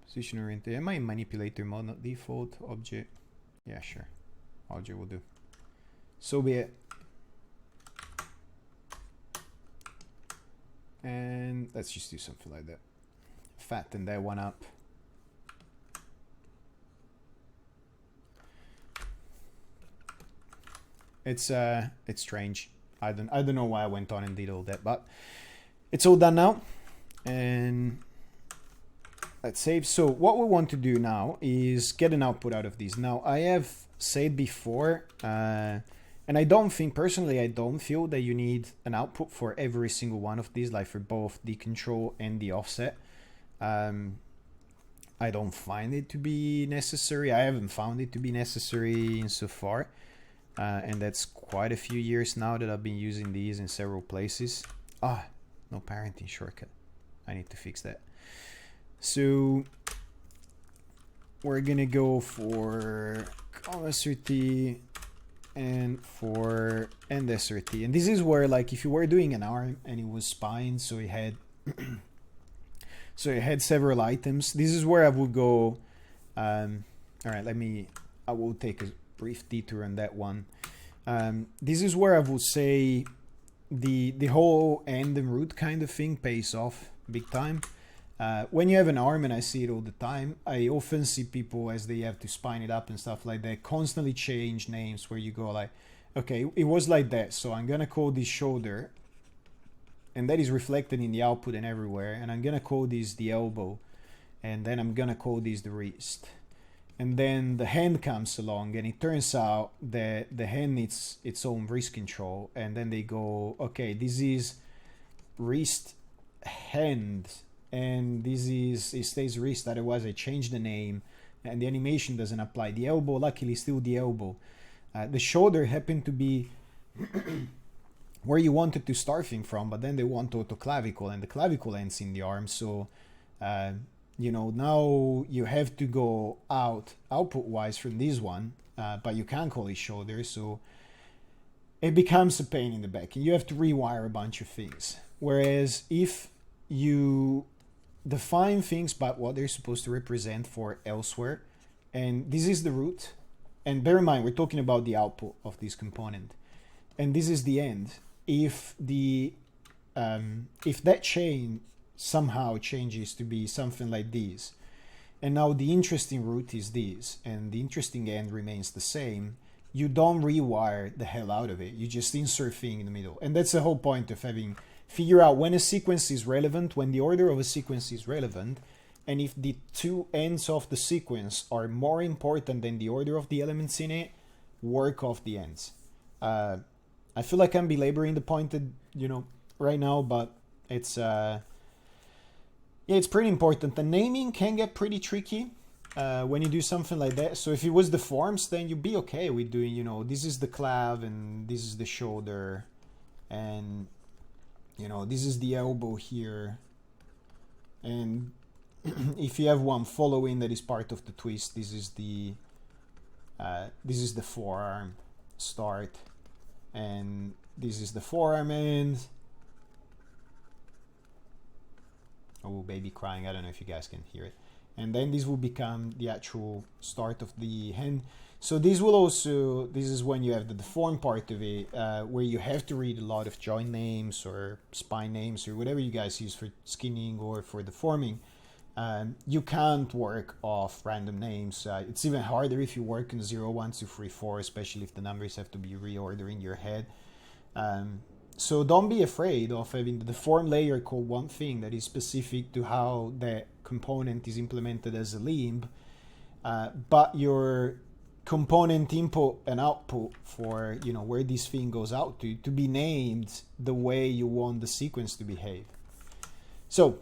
[SPEAKER 1] Position oriented. Am I in manipulator mode, not default object? Yeah, sure. Object will do. So be it. And let's just do something like that. Fatten that one up. It's strange. I don't know why I went on and did all that, but it's all done now. And let's save. So what we want to do now is get an output out of these. Now I have said before, and I don't think personally, I don't feel that you need an output for every single one of these, like for both the control and the offset. I don't find it to be necessary. I haven't found it to be necessary insofar. And that's quite a few years now that I've been using these in several places. Ah, no parenting shortcut. I need to fix that. So we're gonna go for SRT and for end SRT. And this is where, like, if you were doing an arm and it was spined, so it had so it had several items, this is where I would go. All right, I will take a brief detour on that one. This is where I would say the whole end and root kind of thing pays off big time. When you have an arm, and I see it all the time, I often see people as they have to spine it up and stuff like that, constantly change names where you go like, okay, it was like that, so I'm gonna call this shoulder, and that is reflected in the output and everywhere, and I'm gonna call this the elbow, and then I'm gonna call this the wrist. And then the hand comes along, and it turns out that the hand needs its own wrist control, and then they go, okay, this is wrist hand, and this is, it stays wrist, otherwise I change the name, and the animation doesn't apply. The elbow, luckily, still the elbow. The shoulder happened to be where you wanted to start thing from, but then they want auto clavicle, and the clavicle ends in the arm, so you know, now you have to go output wise from this one, but you can't call it shoulder, so it becomes a pain in the back, and you have to rewire a bunch of things. Whereas if you define things by what they're supposed to represent for elsewhere, and this is the root, and bear in mind we're talking about the output of this component, and this is the end. If that chain somehow changes to be something like this, and now the interesting root is this, and the interesting end remains the same, you don't rewire the hell out of it. You just insert thing in the middle. And that's the whole point of having, figure out when a sequence is relevant, when the order of a sequence is relevant, and if the two ends of the sequence are more important than the order of the elements in it, work off the ends. I feel like I'm belaboring the point that, you know, right now, but it's yeah, it's pretty important. The naming can get pretty tricky when you do something like that. So if it was the forms, then you'd be okay with doing, you know, this is the clav and this is the shoulder, and you know, this is the elbow here, and if you have one following that is part of the twist, this is the forearm start, and this is the forearm end. Oh, baby crying. I don't know if you guys can hear it. And then this will become the actual start of the hand. So this will also, this is when you have the deformed part of it, where you have to read a lot of joint names or spine names or whatever you guys use for skinning or for deforming. You can't work off random names. It's even harder if you work in 0, 1, 2, 3, 4, especially if the numbers have to be reordered in your head. So don't be afraid of having the deform layer called one thing that is specific to how that component is implemented as a limb, but your component input and output for, you know, where this thing goes out to be named the way you want the sequence to behave. So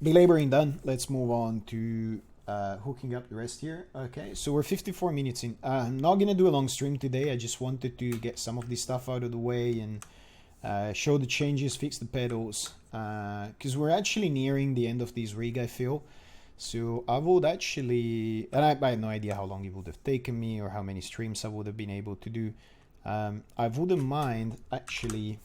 [SPEAKER 1] belaboring done, let's move on to hooking up the rest here. Okay, so we're 54 minutes in. I'm not gonna do a long stream today. I just wanted to get some of this stuff out of the way and show the changes, fix the pedals, because we're actually nearing the end of this rig, I feel. So I would actually, and I have no idea how long it would have taken me or how many streams I would have been able to do. I wouldn't mind actually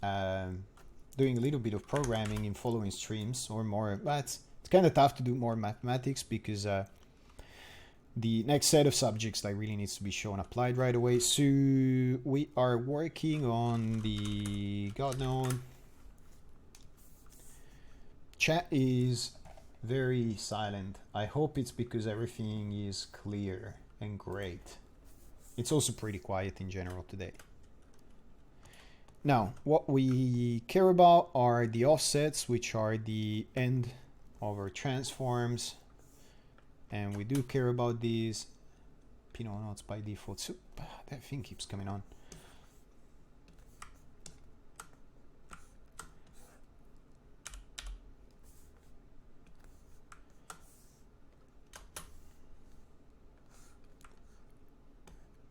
[SPEAKER 1] doing a little bit of programming in following streams or more, but it's kind of tough to do more mathematics because the next set of subjects that really needs to be shown applied right away. So we are working on the GodNode. Chat is very silent. I hope it's because everything is clear and great. It's also pretty quiet in general today. Now, what we care about are the offsets, which are the end of our transforms. And we do care about these. Pinot notes by default. So that thing keeps coming on.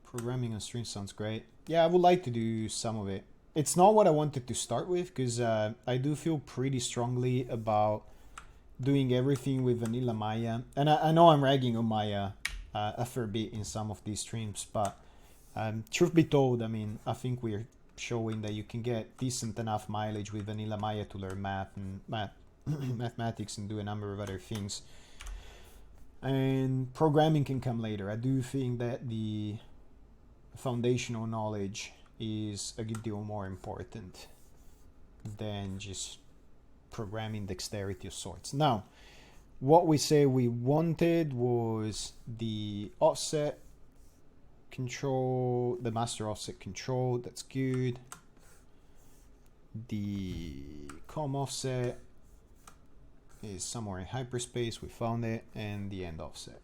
[SPEAKER 1] Programming on stream sounds great. Yeah, I would like to do some of it. It's not what I wanted to start with because I do feel pretty strongly about doing everything with vanilla Maya. And I know I'm ragging on Maya a fair bit in some of these streams, but truth be told, I mean, I think we're showing that you can get decent enough mileage with vanilla Maya to learn math and mathematics and do a number of other things. And programming can come later. I do think that the foundational knowledge is a good deal more important than just programming dexterity of sorts. Now, what we say we wanted was the offset control, the master offset control, that's good. The com offset is somewhere in hyperspace, we found it, and the end offset.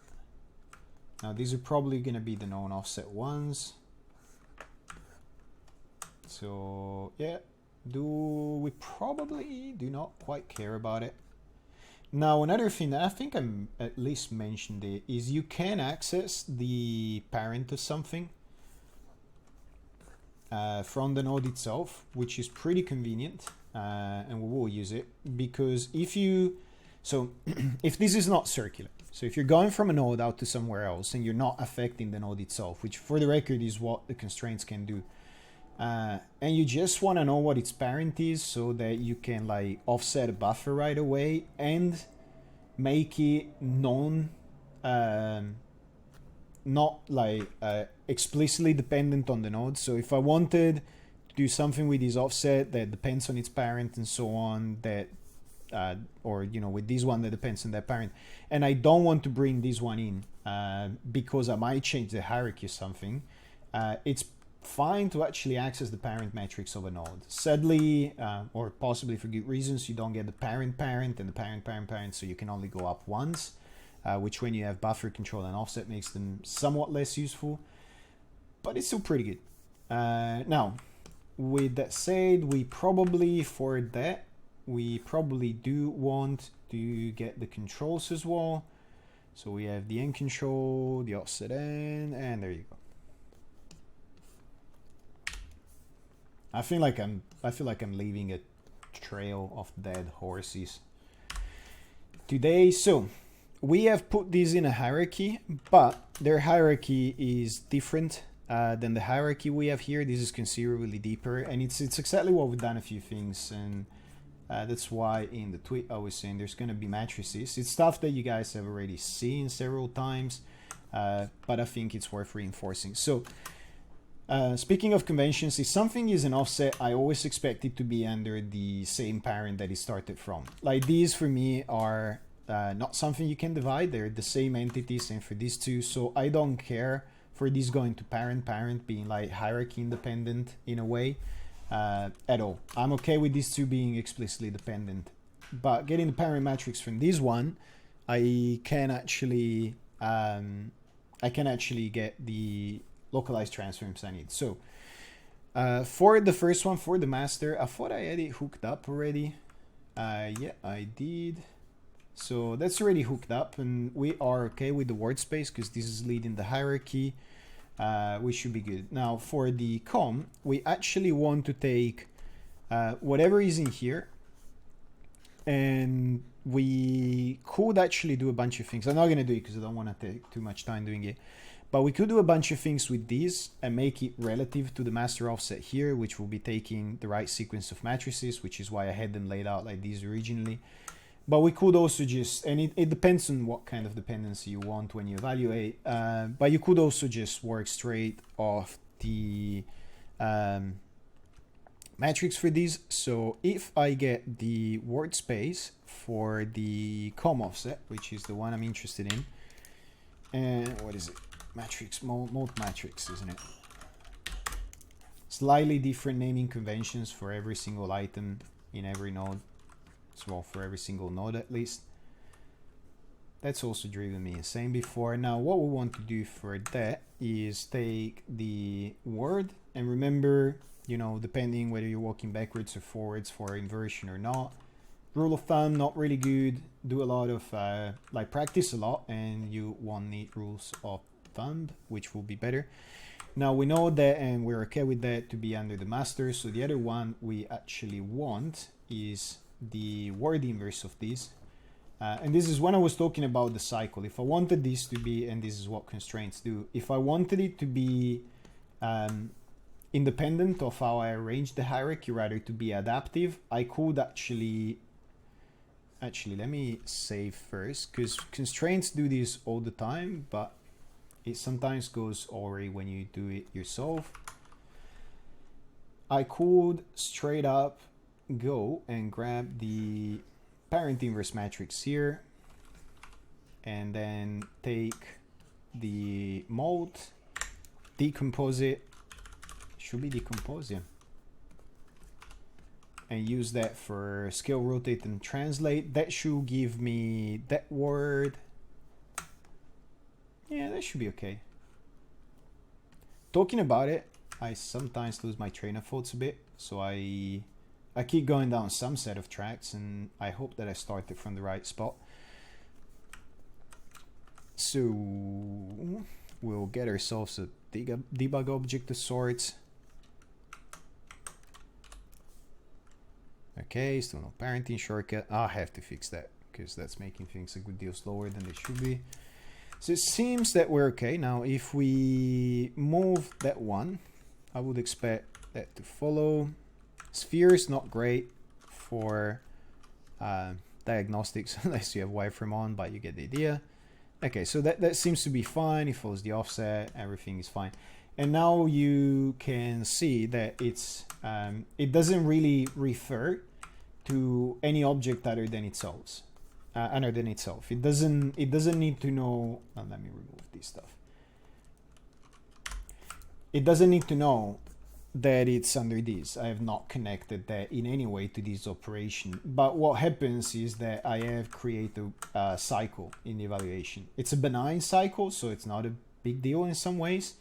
[SPEAKER 1] Now these are probably going to be the known offset ones. So yeah, we probably do not quite care about it. Now another thing that I think I'm at least mentioned it is you can access the parent of something from the node itself, which is pretty convenient, and we will use it because if this is not circular, so if you're going from a node out to somewhere else and you're not affecting the node itself, which for the record is what the constraints can do, and you just want to know what its parent is so that you can like offset a buffer right away and make it not like explicitly dependent on the node. So if I wanted to do something with this offset that depends on its parent and so on, that or you know, with this one that depends on that parent, and I don't want to bring this one in because I might change the hierarchy or something, it's fine to actually access the parent metrics of a node. Sadly, or possibly for good reasons, you don't get the parent and the parent, so you can only go up once, which when you have buffer control and offset makes them somewhat less useful, but it's still pretty good. Now, with that said, we probably do want to get the controls as well. So we have the end control, the offset end, and there you go. I feel like I'm leaving a trail of dead horses today. So we have put these in a hierarchy, but their hierarchy is different than the hierarchy we have here. This is considerably deeper, and it's exactly what we've done a few things, and that's why in the tweet I was saying there's going to be matrices. It's stuff that you guys have already seen several times, but I think it's worth reinforcing. So speaking of conventions, if something is an offset, I always expect it to be under the same parent that it started from. Like these for me are not something you can divide. They're the same entities, and for these two, so I don't care for these going to parent being like hierarchy independent in a way at all. I'm okay with these two being explicitly dependent, but getting the parent matrix from this one, I can actually get the localized transforms I need. So for the first one, for the master, I thought I had it hooked up already. Yeah, I did. So that's already hooked up, and we are okay with the word space because this is leading the hierarchy. We should be good. Now for the com, we actually want to take whatever is in here, and we could actually do a bunch of things. I'm not going to do it because I don't want to take too much time doing it. But we could do a bunch of things with these and make it relative to the master offset here, which will be taking the right sequence of matrices, which is why I had them laid out like these originally. But we could also just, and it depends on what kind of dependency you want when you evaluate, but you could also just work straight off the matrix for these. So if I get the word space for the com offset, which is the one I'm interested in, and what is it? Matrix, mode matrix, isn't it? Slightly different naming conventions for every single item in every node. Well, for every single node at least. That's also driven me insane before. Now what we want to do for that is take the word, and remember, you know, depending whether you're walking backwards or forwards for inversion or not, rule of thumb, not really good. Do a lot of like practice a lot, and you won't need rules of thumb, which will be better. Now we know that, and we're okay with that to be under the master. So the other one we actually want is the word inverse of this, and this is when I was talking about the cycle. If I wanted this to be, and this is what constraints do, if I wanted it to be independent of how I arrange the hierarchy, rather to be adaptive, I could actually let me save first, because constraints do this all the time, but it sometimes goes awry when you do it yourself. I could straight up go and grab the parent inverse matrix here, and then take the mode, decompose it, should be decompose, yeah, and use that for scale, rotate, and translate. That should give me that word. Yeah, that should be okay. Talking about it, I sometimes lose my train of thoughts a bit, so I keep going down some set of tracks, and I hope that I started from the right spot. So we'll get ourselves a debug object of sorts. Okay, still no parenting shortcut. I have to fix that because that's making things a good deal slower than they should be. So it seems that we're okay. Now if we move that one, I would expect that to follow. Sphere is not great for diagnostics unless you have wireframe on, but you get the idea. Okay, so that seems to be fine. It follows the offset, everything is fine. And now you can see that it's it doesn't really refer to any object other than itself. It doesn't need to know. Let me remove this stuff. It doesn't need to know that it's under this. I have not connected that in any way to this operation. But what happens is that I have created a cycle in the evaluation. It's a benign cycle, so it's not a big deal in some ways.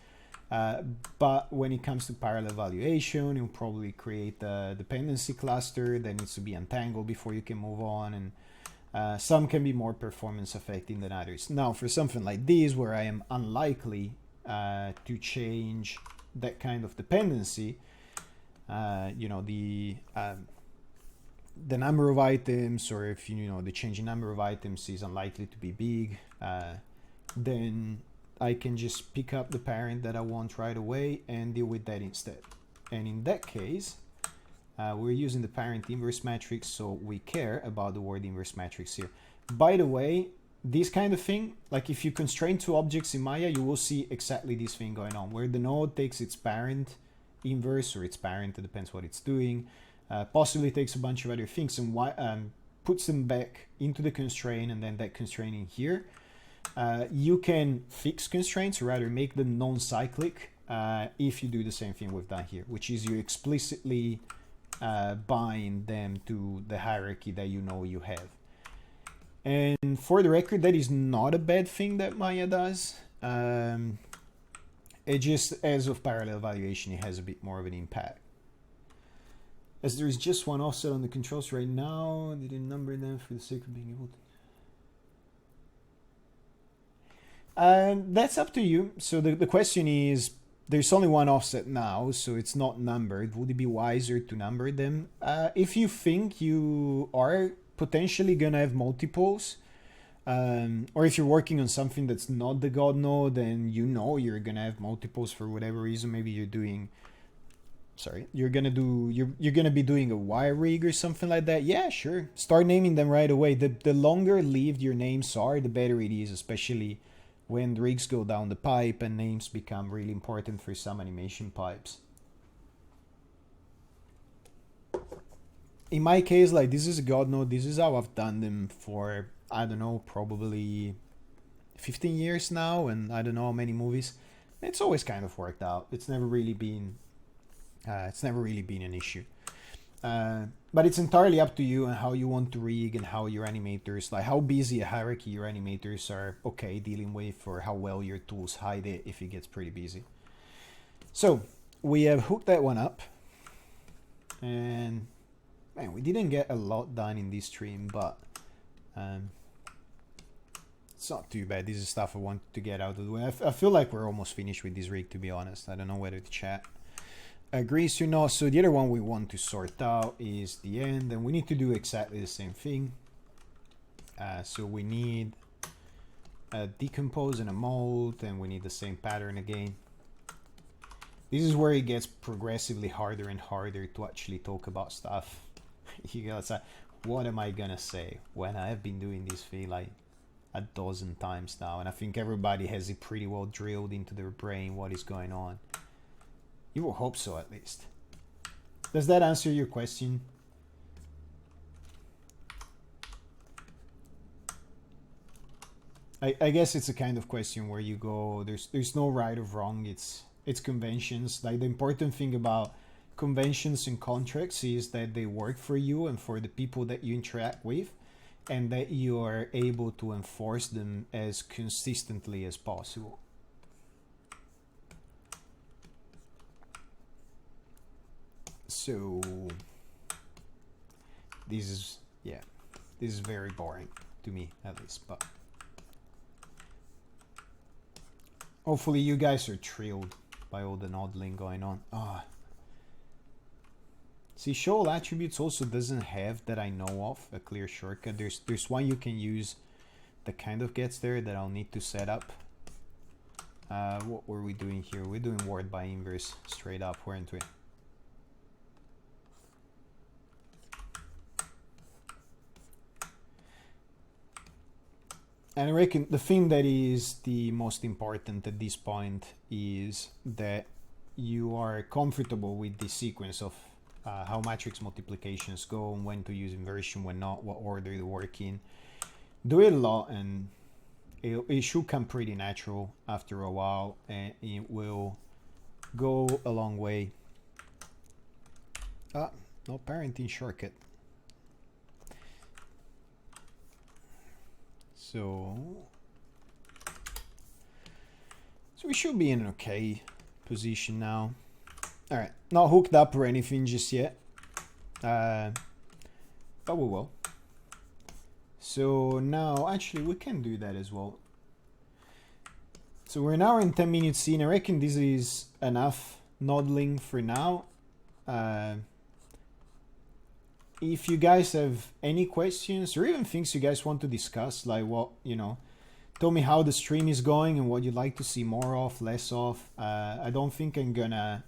[SPEAKER 1] But when it comes to parallel evaluation, you'll probably create a dependency cluster that needs to be untangled before you can move on, and some can be more performance affecting than others. Now, for something like this, where I am unlikely to change that kind of dependency, you know, the number of items, or if you know the changing number of items is unlikely to be big, then I can just pick up the parent that I want right away and deal with that instead. And in that case, we're using the parent inverse matrix, so we care about the word inverse matrix here. By the way, this kind of thing, like if you constrain two objects in Maya, you will see exactly this thing going on, where the node takes its parent inverse, or its parent, it depends what it's doing, possibly takes a bunch of other things and puts them back into the constraint, and then that constraint in here. You can fix constraints, or rather make them non-cyclic, if you do the same thing we've done here, which is you explicitly bind them to the hierarchy that you know you have. And for the record, that is not a bad thing that Maya does. It just, as of parallel evaluation, it has a bit more of an impact. As there is just one offset on the controls right now, they didn't number them for the sake of being able to. That's up to you. So the question is, there's only one offset now, so it's not numbered. Would it be wiser to number them? If you think you are potentially gonna have multiples, or if you're working on something that's not the GodNode and you know you're gonna have multiples for whatever reason, maybe you're doing, you're gonna be doing a wire rig or something like that. Yeah, sure. Start naming them right away. The longer lived your names are, the better it is, especially when rigs go down the pipe and names become really important for some animation pipes. In my case, like, this is a GodNode. This is how I've done them for, I don't know, probably 15 years now, and I don't know how many movies. It's always kind of worked out. It's never really been an issue. But it's entirely up to you and how you want to rig and how your animators, like how busy a hierarchy your animators are okay dealing with, or how well your tools hide it if it gets pretty busy. So we have hooked that one up, and man, we didn't get a lot done in this stream, but it's not too bad. This is stuff I want to get out of the way. I feel like we're almost finished with this rig, to be honest. I don't know whether the chat agrees or not. So the other one we want to sort out is the end, and we need to do exactly the same thing. So we need a decompose and a mold, and we need the same pattern again. This is where it gets progressively harder and harder to actually talk about stuff. You gotta say, what am I gonna say when I have been doing this thing like a dozen times now, and I think everybody has it pretty well drilled into their brain what is going on. You will hope so, at least. Does that answer your question? I guess it's a kind of question where you go, there's no right or wrong. It's conventions. Like, the important thing about conventions and contracts is that they work for you and for the people that you interact with, and that you are able to enforce them as consistently as possible. So this is very boring to me, at least, but hopefully you guys are thrilled by all the noddling going on. See, show all attributes also doesn't have, that I know of, a clear shortcut. There's one you can use that kind of gets there that I'll need to set up. What were we doing here? We're doing word by inverse straight up, weren't we? And I reckon the thing that is the most important at this point is that you are comfortable with the sequence of how matrix multiplications go, and when to use inversion, when not, what order to work in. Do it a lot, and it should come pretty natural after a while, and it will go a long way. No parenting shortcut. So we should be in an okay position now. All right, not hooked up or anything just yet, but we will. So now, actually, we can do that as well. So we're now in 10 minutes in. I reckon this is enough noddling for now. If you guys have any questions or even things you guys want to discuss, like what, tell me how the stream is going and what you'd like to see more of, less of. I don't think I'm gonna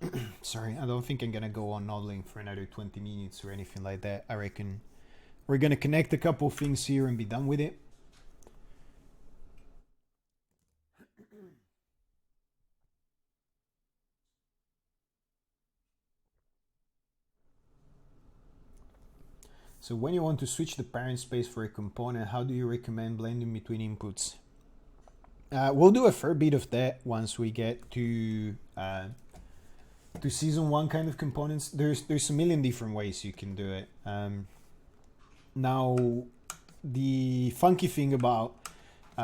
[SPEAKER 1] I don't think I'm gonna go on noddling for another 20 minutes or anything like that. I reckon we're gonna connect a couple things here and be done with it. So when you want to switch the parent space for a component, how do you recommend blending between inputs? We'll do a fair bit of that once we get to season 1 kind of components. There's a million different ways you can do it. Now, the funky thing about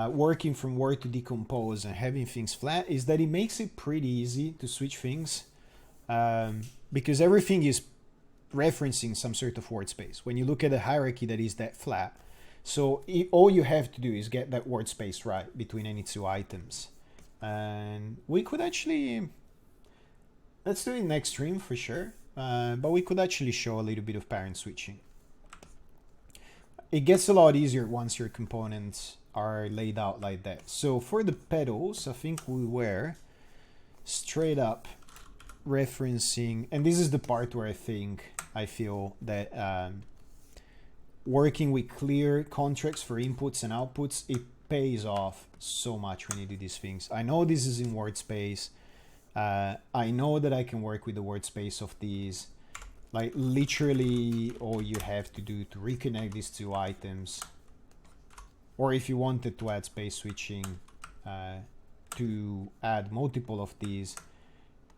[SPEAKER 1] working from word to decompose and having things flat is that it makes it pretty easy to switch things, because everything is referencing some sort of word space. When you look at a hierarchy that is that flat, So all you have to do is get that word space right between any two items. And we could actually, let's do it next stream for sure. But we could actually show a little bit of parent switching. It gets a lot easier once your components are laid out like that. So for the pedals, I think we were straight up referencing, and this is the part where I feel that working with clear contracts for inputs and outputs, it pays off so much when you do these things. I know this is in word space. I know that I can work with the word space of these. Like literally all you have to do to reconnect these two items, or if you wanted to add space switching to add multiple of these,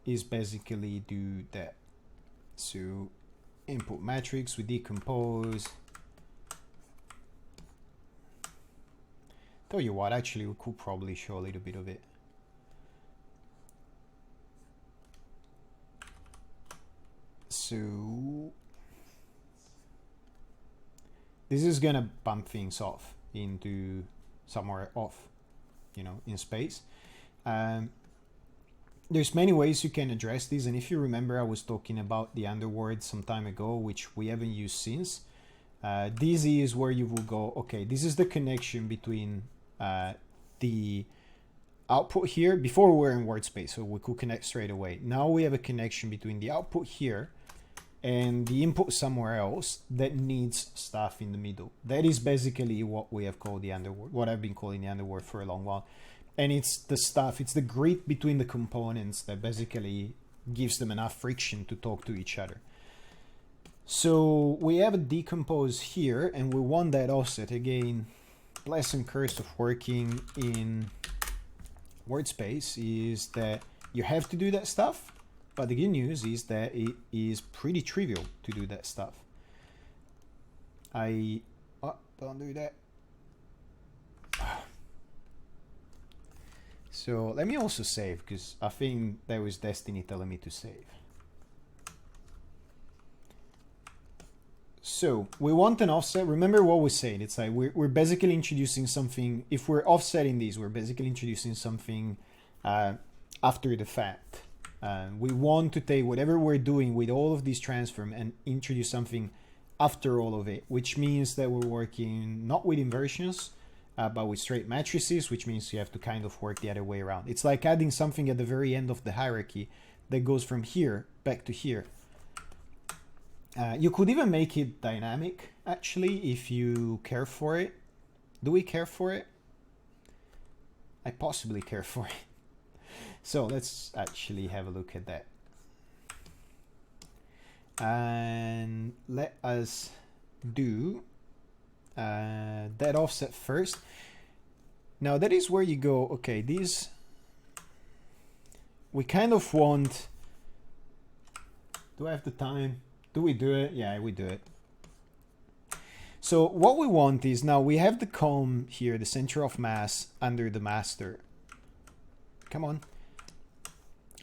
[SPEAKER 1] is basically do that. So input matrix, we decompose. Tell you what, actually we could probably show a little bit of it. So this is gonna bump things off into somewhere off, you know, in space. There's many ways you can address these, and if you remember, I was talking about the underword some time ago, which we haven't used since. This is where you will go, okay, this is the connection between the output here. Before we were in word space, so we could connect straight away. Now we have a connection between the output here and the input somewhere else that needs stuff in the middle. That is basically what we have called the underword, what I've been calling the underword for a long while. And it's the stuff, it's the grid between the components that basically gives them enough friction to talk to each other. So we have a decompose here, and we want that offset. Again, bless and curse of working in word space is that you have to do that stuff. But the good news is that it is pretty trivial to do that stuff. Don't do that. So let me also save, because I think that was Destiny telling me to save. So we want an offset. Remember what we said. It's like we're basically introducing something. If we're offsetting these, we're basically introducing something after the fact. We want to take whatever we're doing with all of these transform and introduce something after all of it, which means that we're working not with inversions, but with straight matrices, which means you have to kind of work the other way around. It's like adding something at the very end of the hierarchy that goes from here back to here. You could even make it dynamic, actually, if you care for it. Do we care for it? I possibly care for it. So let's actually have a look at that. And let us do that offset first. Now that is where you go, okay, these, we kind of want, do I have the time? Do we do it? Yeah, we do it. So what we want is, now we have the comb here, the center of mass under the master. Come on.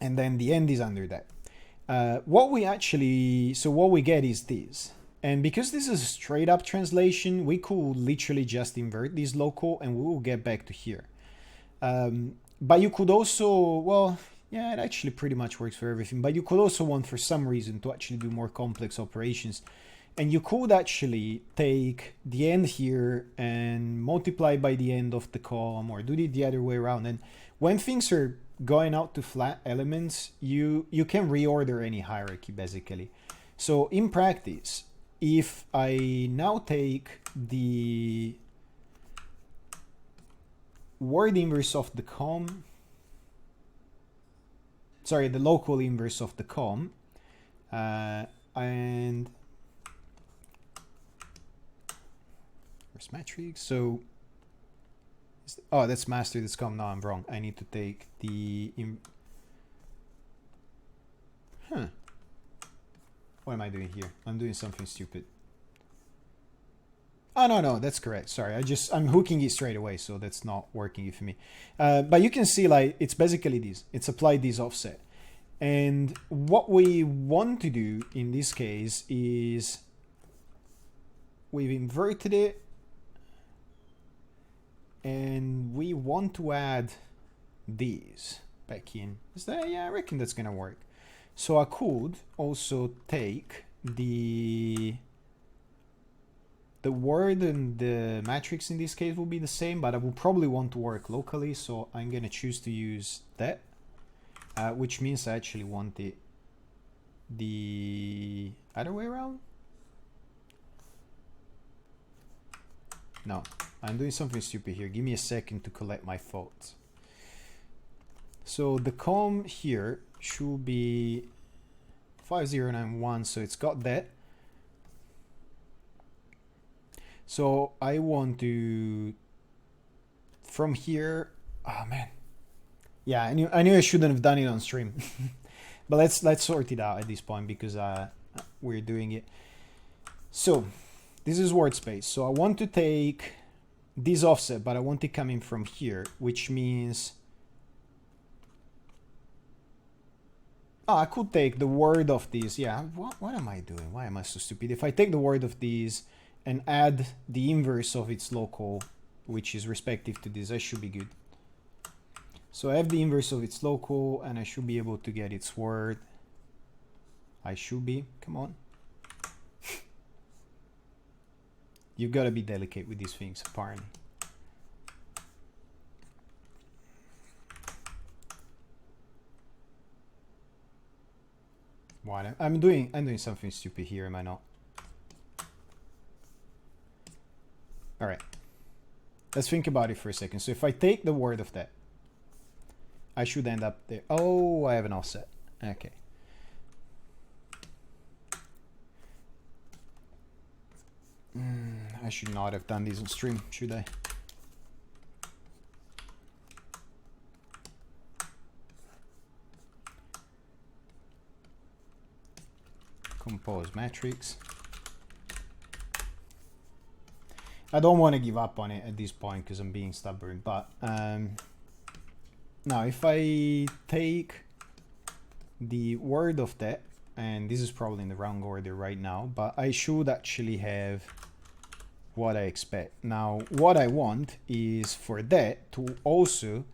[SPEAKER 1] And then the end is under that. What we get is this. And because this is a straight up translation, we could literally just invert this local and we will get back to here. But you could also, well, yeah, it actually pretty much works for everything. But you could also want, for some reason, to actually do more complex operations. And you could actually take the end here and multiply by the end of the column, or do it the other way around. And when things are going out to flat elements, you can reorder any hierarchy, basically. So in practice, if I now take the word inverse of the com, sorry, the local inverse of the com, and where's matrix? So, oh, that's master, that's com. No, I'm wrong. I need to take the what am I doing here? I'm doing something stupid. Oh, no, that's correct. Sorry, I'm hooking it straight away, so that's not working for me. But you can see, like, it's basically this. It's applied this offset. And what we want to do in this case is we've inverted it. and we want to add these back in. Is that, yeah, I reckon that's gonna work. So I could also take the word and the matrix in this case will be the same, but I will probably want to work locally, so I'm gonna choose to use that, which means I actually want it the other way around. No, I'm doing something stupid here. Give me a second to collect my thoughts. So the COM here should be 5091, so it's got that. So I want to, from here, oh man. Yeah, I knew I shouldn't have done it on stream. But let's sort it out at this point because we're doing it. So this is word space. So I want to take this offset, but I want it coming from here, which means I could take the word of these. Yeah, what am I doing? Why am I so stupid? If I take the word of these and add the inverse of its local, which is respective to this, I should be good. So I have the inverse of its local, and I should be able to get its word. I should be. Come on. You've got to be delicate with these things, apparently. What? I'm doing something stupid here, am I not? All right. Let's think about it for a second. So if I take the word of that, I should end up there. Oh, I have an offset. Okay. I should not have done this on stream, should I? Compose matrix. I don't want to give up on it at this point because I'm being stubborn, but now if I take the word of that, and this is probably in the wrong order right now, but I should actually have what I expect. Now what I want is for that to also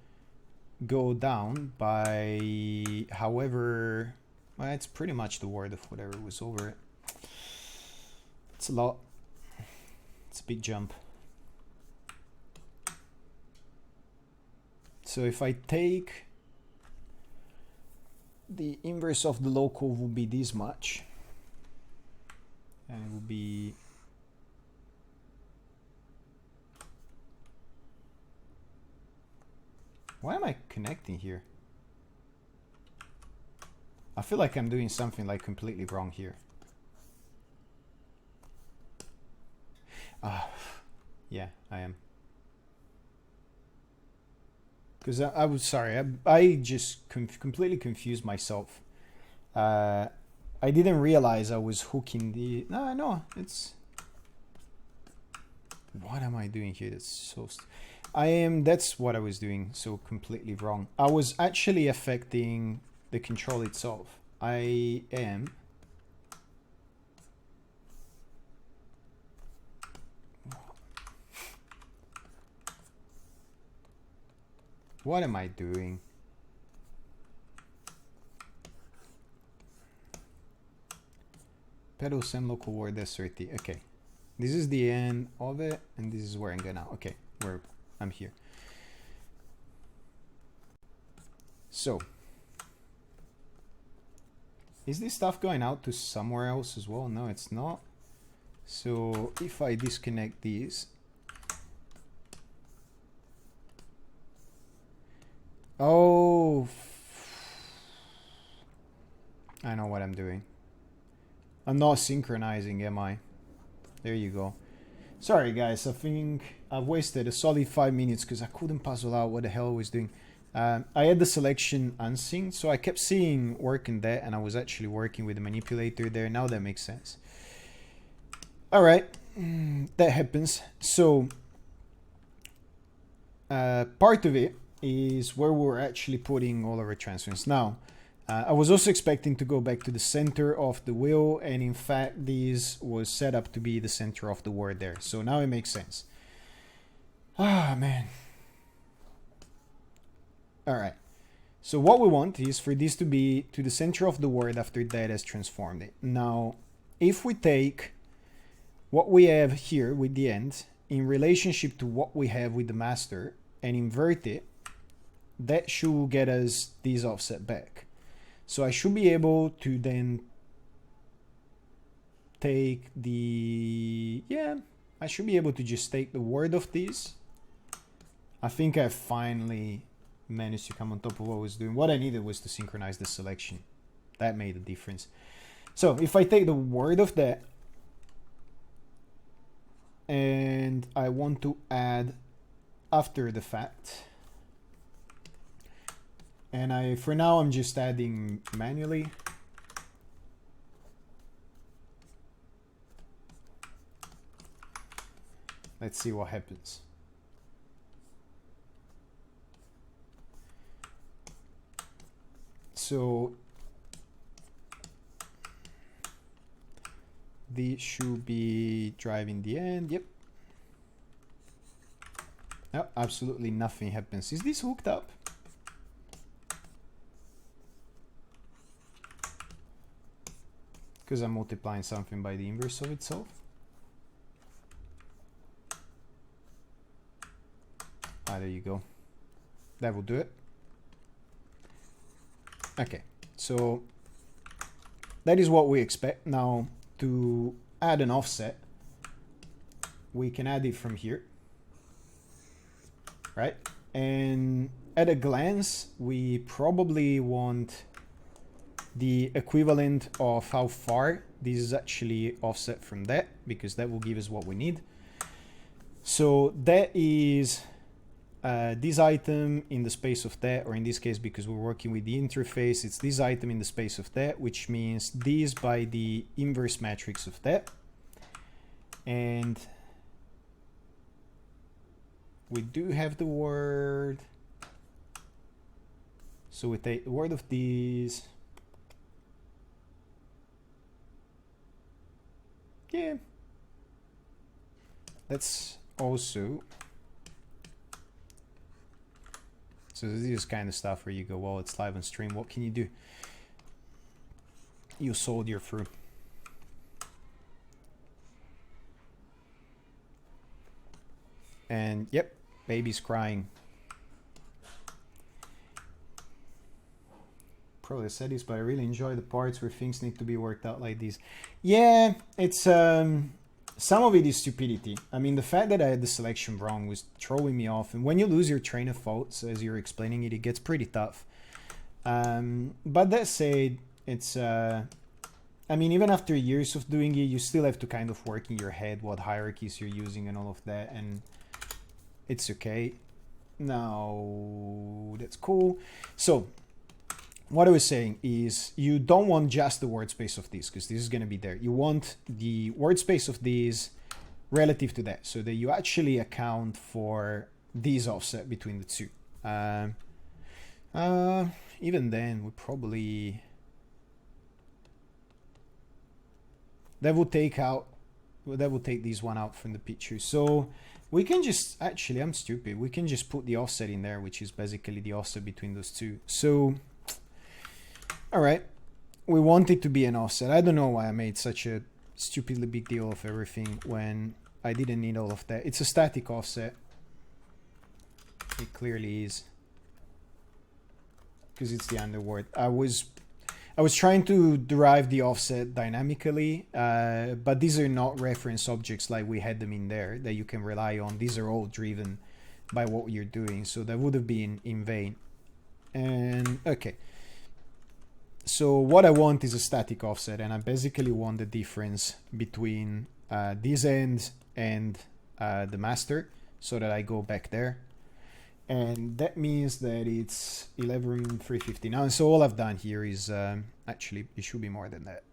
[SPEAKER 1] go down by however, well, it's pretty much the word of whatever was over it. It's a lot. It's a big jump. So if I take the inverse of the local will be this much, and it will be why am I connecting here? I feel like I'm doing something like completely wrong here. Yeah, I am. Because I was sorry, I just completely confused myself. I didn't realize I was hooking the. No, it's. What am I doing here? That's so. That's what I was doing. So completely wrong. I was actually affecting the control itself. I am. What am I doing? Pedal send local word S30. Okay. This is the end of it, and this is where I'm gonna. Okay, where I'm here. So, is this stuff going out to somewhere else as well? No, it's not. So if I disconnect these. Oh, I know what I'm doing. I'm not synchronizing, am I? There you go. Sorry guys, I think I've wasted a solid 5 minutes because I couldn't puzzle out what the hell I was doing. I had the selection unsynced, so I kept seeing work in that, and I was actually working with the manipulator there. Now that makes sense. All right, that happens. So part of it is where we're actually putting all of our transference. Now, I was also expecting to go back to the center of the wheel, and in fact, this was set up to be the center of the word there. So now it makes sense. Ah, man. All right. So what we want is for this to be to the center of the word after that has transformed it. Now, if we take what we have here with the end in relationship to what we have with the master and invert it, that should get us this offset back. So I should be able to then take the, I should be able to just take the word of this. I think I finally managed to come on top of what I was doing. What I needed was to synchronize the selection. That made a difference. So if I take the word of that and I want to add after the fact, and for now I'm just adding manually. Let's see what happens. So this should be driving the end. Yep. No, absolutely nothing happens. Is this hooked up? Because I'm multiplying something by the inverse of itself. Ah, there you go. That will do it. Okay, so that is what we expect. Now, to add an offset, we can add it from here, right? And at a glance, we probably want the equivalent of how far this is actually offset from that, because that will give us what we need. So that is this item in the space of that, or in this case, because we're working with the interface, it's this item in the space of that, which means this by the inverse matrix of that. And we do have the word. So we take the word of these. Yeah. That's also. So this is kind of stuff where you go, well, it's live on stream. What can you do? You soldier through. And yep, baby's crying. Probably said this, but I really enjoy the parts where things need to be worked out like this. Yeah, it's some of it is stupidity. I mean, the fact that I had the selection wrong was throwing me off. And when you lose your train of thoughts as you're explaining it, it gets pretty tough. But that said, it's, I mean, even after years of doing it, you still have to kind of work in your head what hierarchies you're using and all of that. And it's okay. Now, that's cool. So, what I was saying is you don't want just the word space of this, because this is going to be there. You want the word space of these relative to that, so that you actually account for this offset between the two. Even then, we probably... That will take this one out from the picture. So we can just, actually, I'm stupid. We can just put the offset in there, which is basically the offset between those two. So... All right, we want it to be an offset. I don't know why I made such a stupidly big deal of everything when I didn't need all of that. It's a static offset. It clearly is, because it's the underword. I was trying to derive the offset dynamically, but these are not reference objects like we had them in there that you can rely on. These are all driven by what you're doing, so that would have been in vain. And okay. So what I want is a static offset, and I basically want the difference between this end and the master, so that I go back there. And that means that it's 11,359. So all I've done here is, actually, it should be more than that.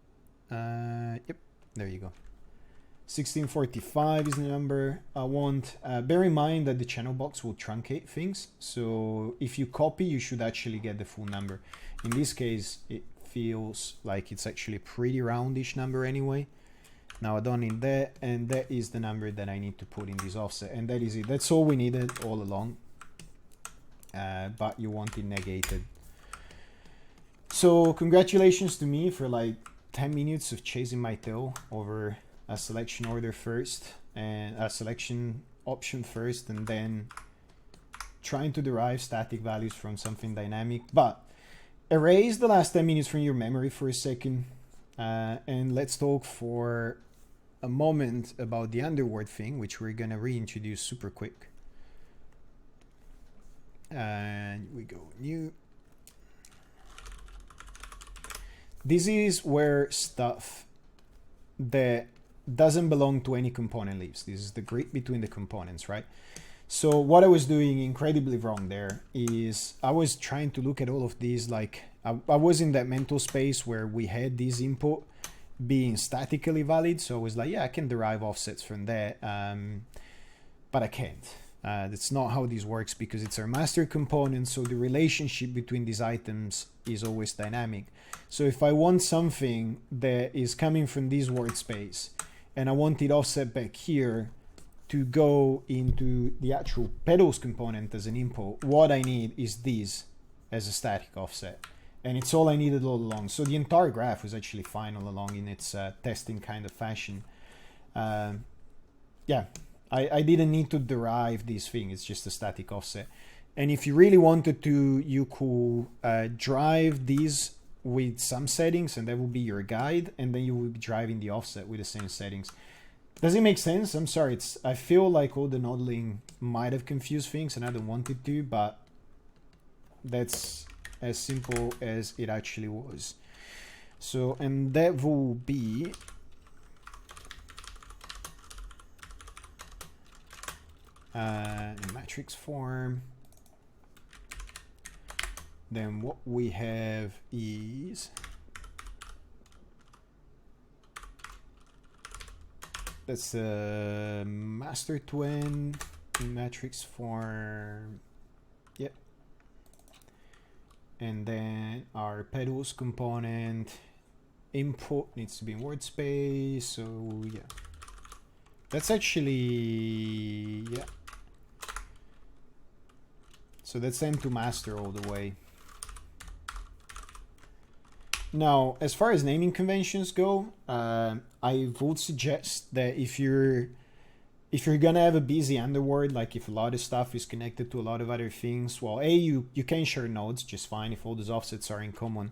[SPEAKER 1] Yep, there you go. 1645 is the number I want. Bear in mind that the channel box will truncate things. So if you copy, you should actually get the full number. In this case, it feels like it's actually a pretty roundish number anyway. Now I don't need that, and that is the number that I need to put in this offset, and that is it. That's all we needed all along, but you want it negated. So congratulations to me for like 10 minutes of chasing my tail over a selection order first, and a selection option first, and then trying to derive static values from something dynamic. But erase the last 10 minutes from your memory for a second, and let's talk for a moment about the underword thing, which we're gonna reintroduce super quick. And we go new. This is where stuff that doesn't belong to any component lives. This is the grid between the components, right? So what I was doing incredibly wrong there is I was trying to look at all of these, like I was in that mental space where we had this input being statically valid. So I was like, yeah, I can derive offsets from that, but I can't. That's not how this works, because it's our master component. So the relationship between these items is always dynamic. So if I want something that is coming from this word space and I want it offset back here to go into the actual pedals component as an input, what I need is this as a static offset. And it's all I needed all along. So the entire graph was actually fine all along in its testing kind of fashion. Yeah, I didn't need to derive this thing. It's just a static offset. And if you really wanted to, you could drive these with some settings, and that will be your guide, and then you will be driving the offset with the same settings. Does it make sense? I'm sorry, I feel like all the nodeling might have confused things, and I don't want it to, but that's as simple as it actually was. So, and that will be in matrix form. Then what we have is that's a master twin in matrix form. Yep. And then our pedals component input needs to be in word space. So yeah, that's actually, yeah. So that's sent to master all the way. Now, as far as naming conventions go, I would suggest that if you're gonna have a busy underword, like if a lot of stuff is connected to a lot of other things, well, you can share nodes just fine if all those offsets are in common.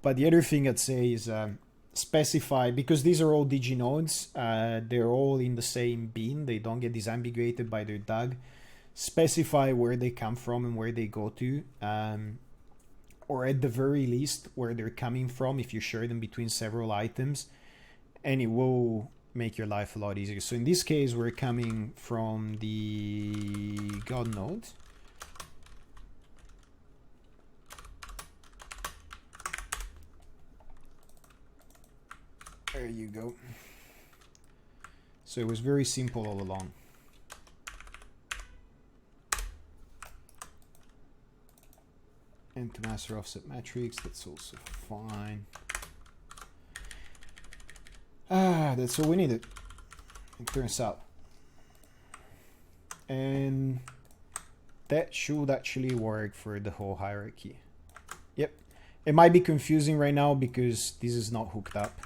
[SPEAKER 1] But the other thing I'd say is specify, because these are all digi nodes, they're all in the same bin, they don't get disambiguated by their DAG. Specify where they come from and where they go to. Or at the very least where they're coming from if you share them between several items, and it will make your life a lot easier. So in this case, we're coming from the GodNode. There you go. So it was very simple all along. And to master offset matrix, that's also fine. That's all we needed, it turns out. And that should actually work for the whole hierarchy. Yep. It might be confusing right now because this is not hooked up.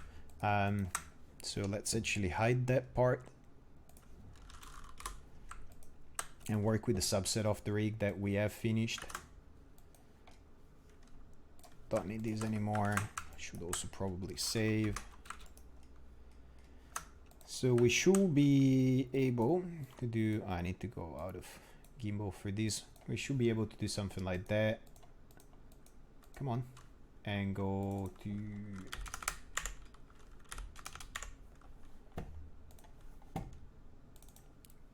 [SPEAKER 1] So let's actually hide that part and work with the subset of the rig that we have finished. Don't need these anymore. Should also probably save. So we should be able to do, I need to go out of gimbal for this. We should be able to do something like that. Come on. And go to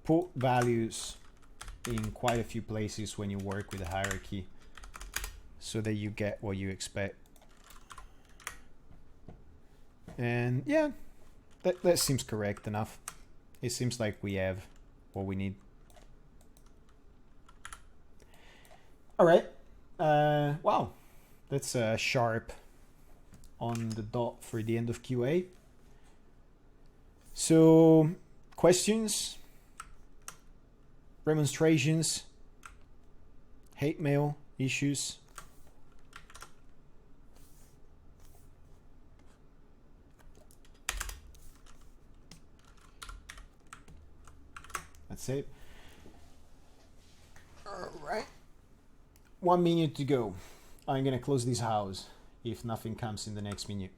[SPEAKER 1] put values in quite a few places when you work with a hierarchy, so that you get what you expect. And yeah, that seems correct enough. It seems like we have what we need. All right. Wow, that's sharp on the dot for the end of QA. So questions, demonstrations, hate mail, issues. That's it. All right. 1 minute to go. I'm gonna close this house if nothing comes in the next minute.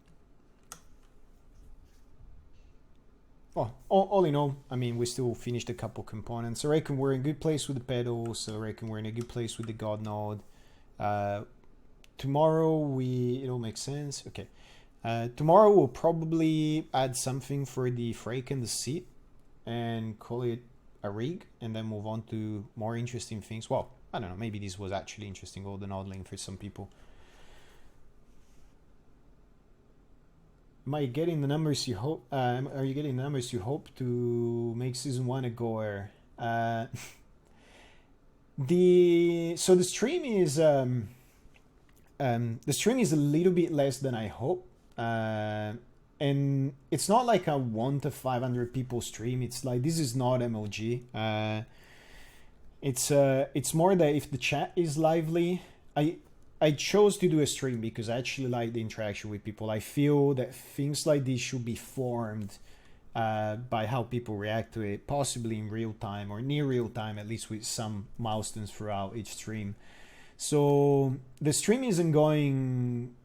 [SPEAKER 1] Oh, all in all, I mean, we still finished a couple components. I reckon we're in a good place with the pedals. I reckon we're in a good place with the GodNode. Tomorrow it all makes sense. Okay. Tomorrow we'll probably add something for the frake and the seat and call it a rig, and then move on to more interesting things. Well, I don't know, maybe this was actually interesting, all the nodding for some people. Am I getting the numbers you hope? Are you getting the numbers you hope to make season 1 a goer? The stream is the stream is a little bit less than I hope, and it's not like a 1 to 500 people stream. It's like, this is not MLG. It's more that if the chat is lively, I chose to do a stream because I actually like the interaction with people. I feel that things like this should be formed by how people react to it, possibly in real time or near real time, at least with some milestones throughout each stream. So the stream isn't going,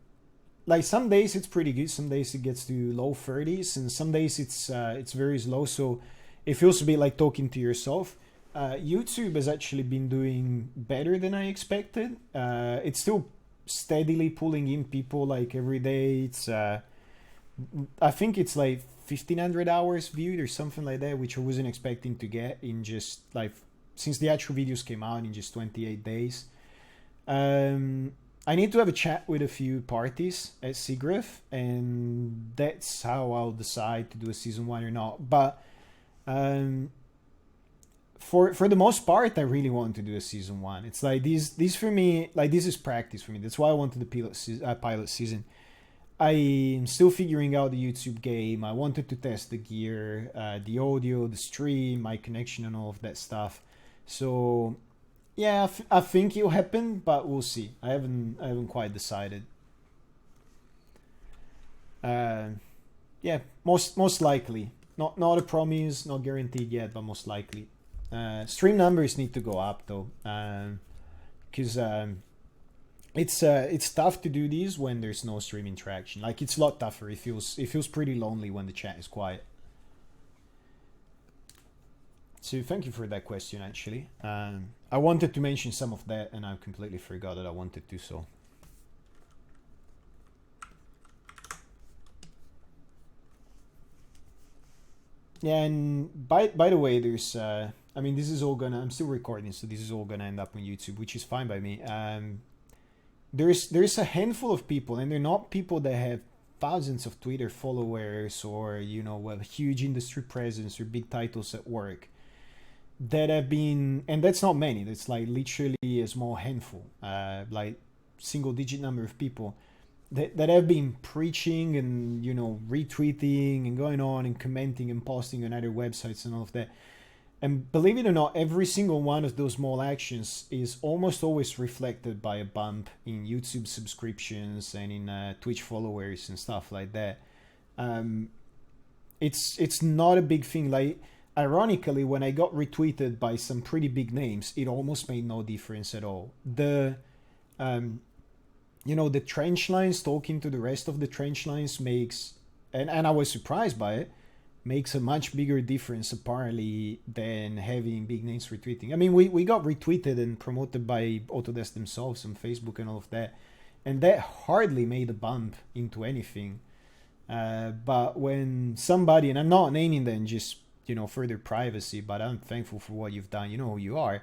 [SPEAKER 1] like, some days it's pretty good, some days it gets to low 30s, and some days it's very slow, so it feels a bit like talking to yourself. YouTube has actually been doing better than I expected. It's still steadily pulling in people like every day. It's I think it's like 1,500 hours viewed or something like that, which I wasn't expecting to get in just like, since the actual videos came out, in just 28 days. I need to have a chat with a few parties at Seagraph, and that's how I'll decide to do a season 1 or not. But for the most part, I really want to do a season 1. It's like these for me, like, this is practice for me. That's why I wanted the pilot season. I'm still figuring out the YouTube game. I wanted to test the gear, the audio, the stream, my connection, and all of that stuff. So yeah, I think it'll happen, but we'll see. I haven't quite decided. Yeah, most likely. Not a promise, not guaranteed yet, but most likely. Stream numbers need to go up though, because it's tough to do these when there's no stream interaction. Like, it's a lot tougher. It feels pretty lonely when the chat is quiet. So thank you for that question. Actually, I wanted to mention some of that, and I completely forgot that I wanted to. So. Yeah, and by the way, there's I mean, this is all gonna, I'm still recording, so this is all gonna end up on YouTube, which is fine by me. There's a handful of people, and they're not people that have thousands of Twitter followers or, you know, a huge industry presence or big titles at work, that have been, and that's not many, that's like literally a small handful, like single digit number of people that have been preaching and, you know, retweeting and going on and commenting and posting on other websites and all of that. And believe it or not, every single one of those small actions is almost always reflected by a bump in YouTube subscriptions and in Twitch followers and stuff like that. It's not a big thing. Like, ironically, when I got retweeted by some pretty big names, it almost made no difference at all. The you know, the trench lines talking to the rest of the trench lines makes, and I was surprised by it, makes a much bigger difference apparently than having big names retweeting. I mean, we got retweeted and promoted by Autodesk themselves on Facebook and all of that, and that hardly made a bump into anything. But when somebody, and I'm not naming them just, you know, for their privacy, but I'm thankful for what you've done, you know who you are,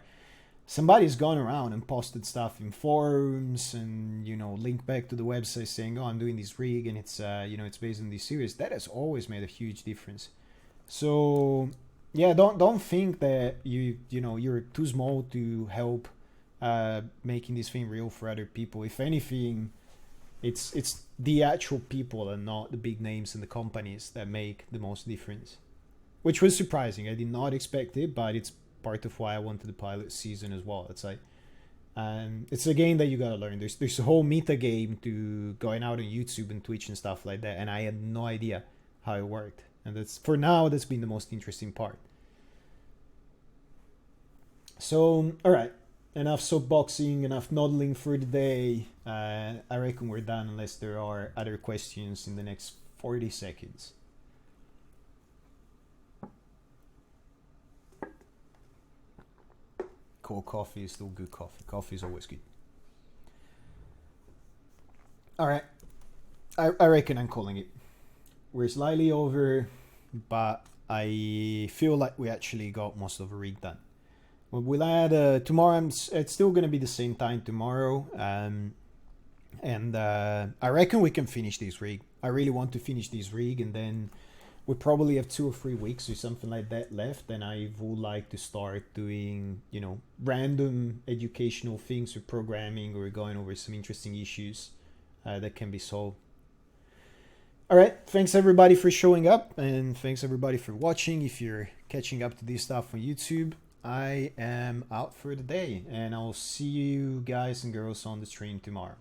[SPEAKER 1] somebody's gone around and posted stuff in forums and, you know, linked back to the website saying, oh, I'm doing this rig and it's you know, it's based on this series. That has always made a huge difference. So yeah, don't think that you know, you're too small to help making this thing real for other people. If anything, it's the actual people and not the big names and the companies that make the most difference. which was surprising. I did not expect it, but it's part of why I wanted the pilot season as well. It's like, it's a game that you gotta learn. There's a whole meta game to going out on YouTube and Twitch and stuff like that, and I had no idea how it worked. And that's, for now, that's been the most interesting part. So, all right, enough soapboxing, enough noddling for the day. I reckon we're done unless there are other questions in the next 40 seconds. Cold coffee is still good coffee. Coffee is always good. All right, I reckon I'm calling it. We're slightly over, but I feel like we actually got most of the rig done. We'll add tomorrow. It's still gonna be the same time tomorrow, and I reckon we can finish this rig. I really want to finish this rig, and then we probably have 2 or 3 weeks or something like that left. And I would like to start doing, you know, random educational things with programming, or going over some interesting issues that can be solved. All right, thanks everybody for showing up, and thanks everybody for watching. If you're catching up to this stuff on YouTube, I am out for the day, and I'll see you guys and girls on the stream tomorrow.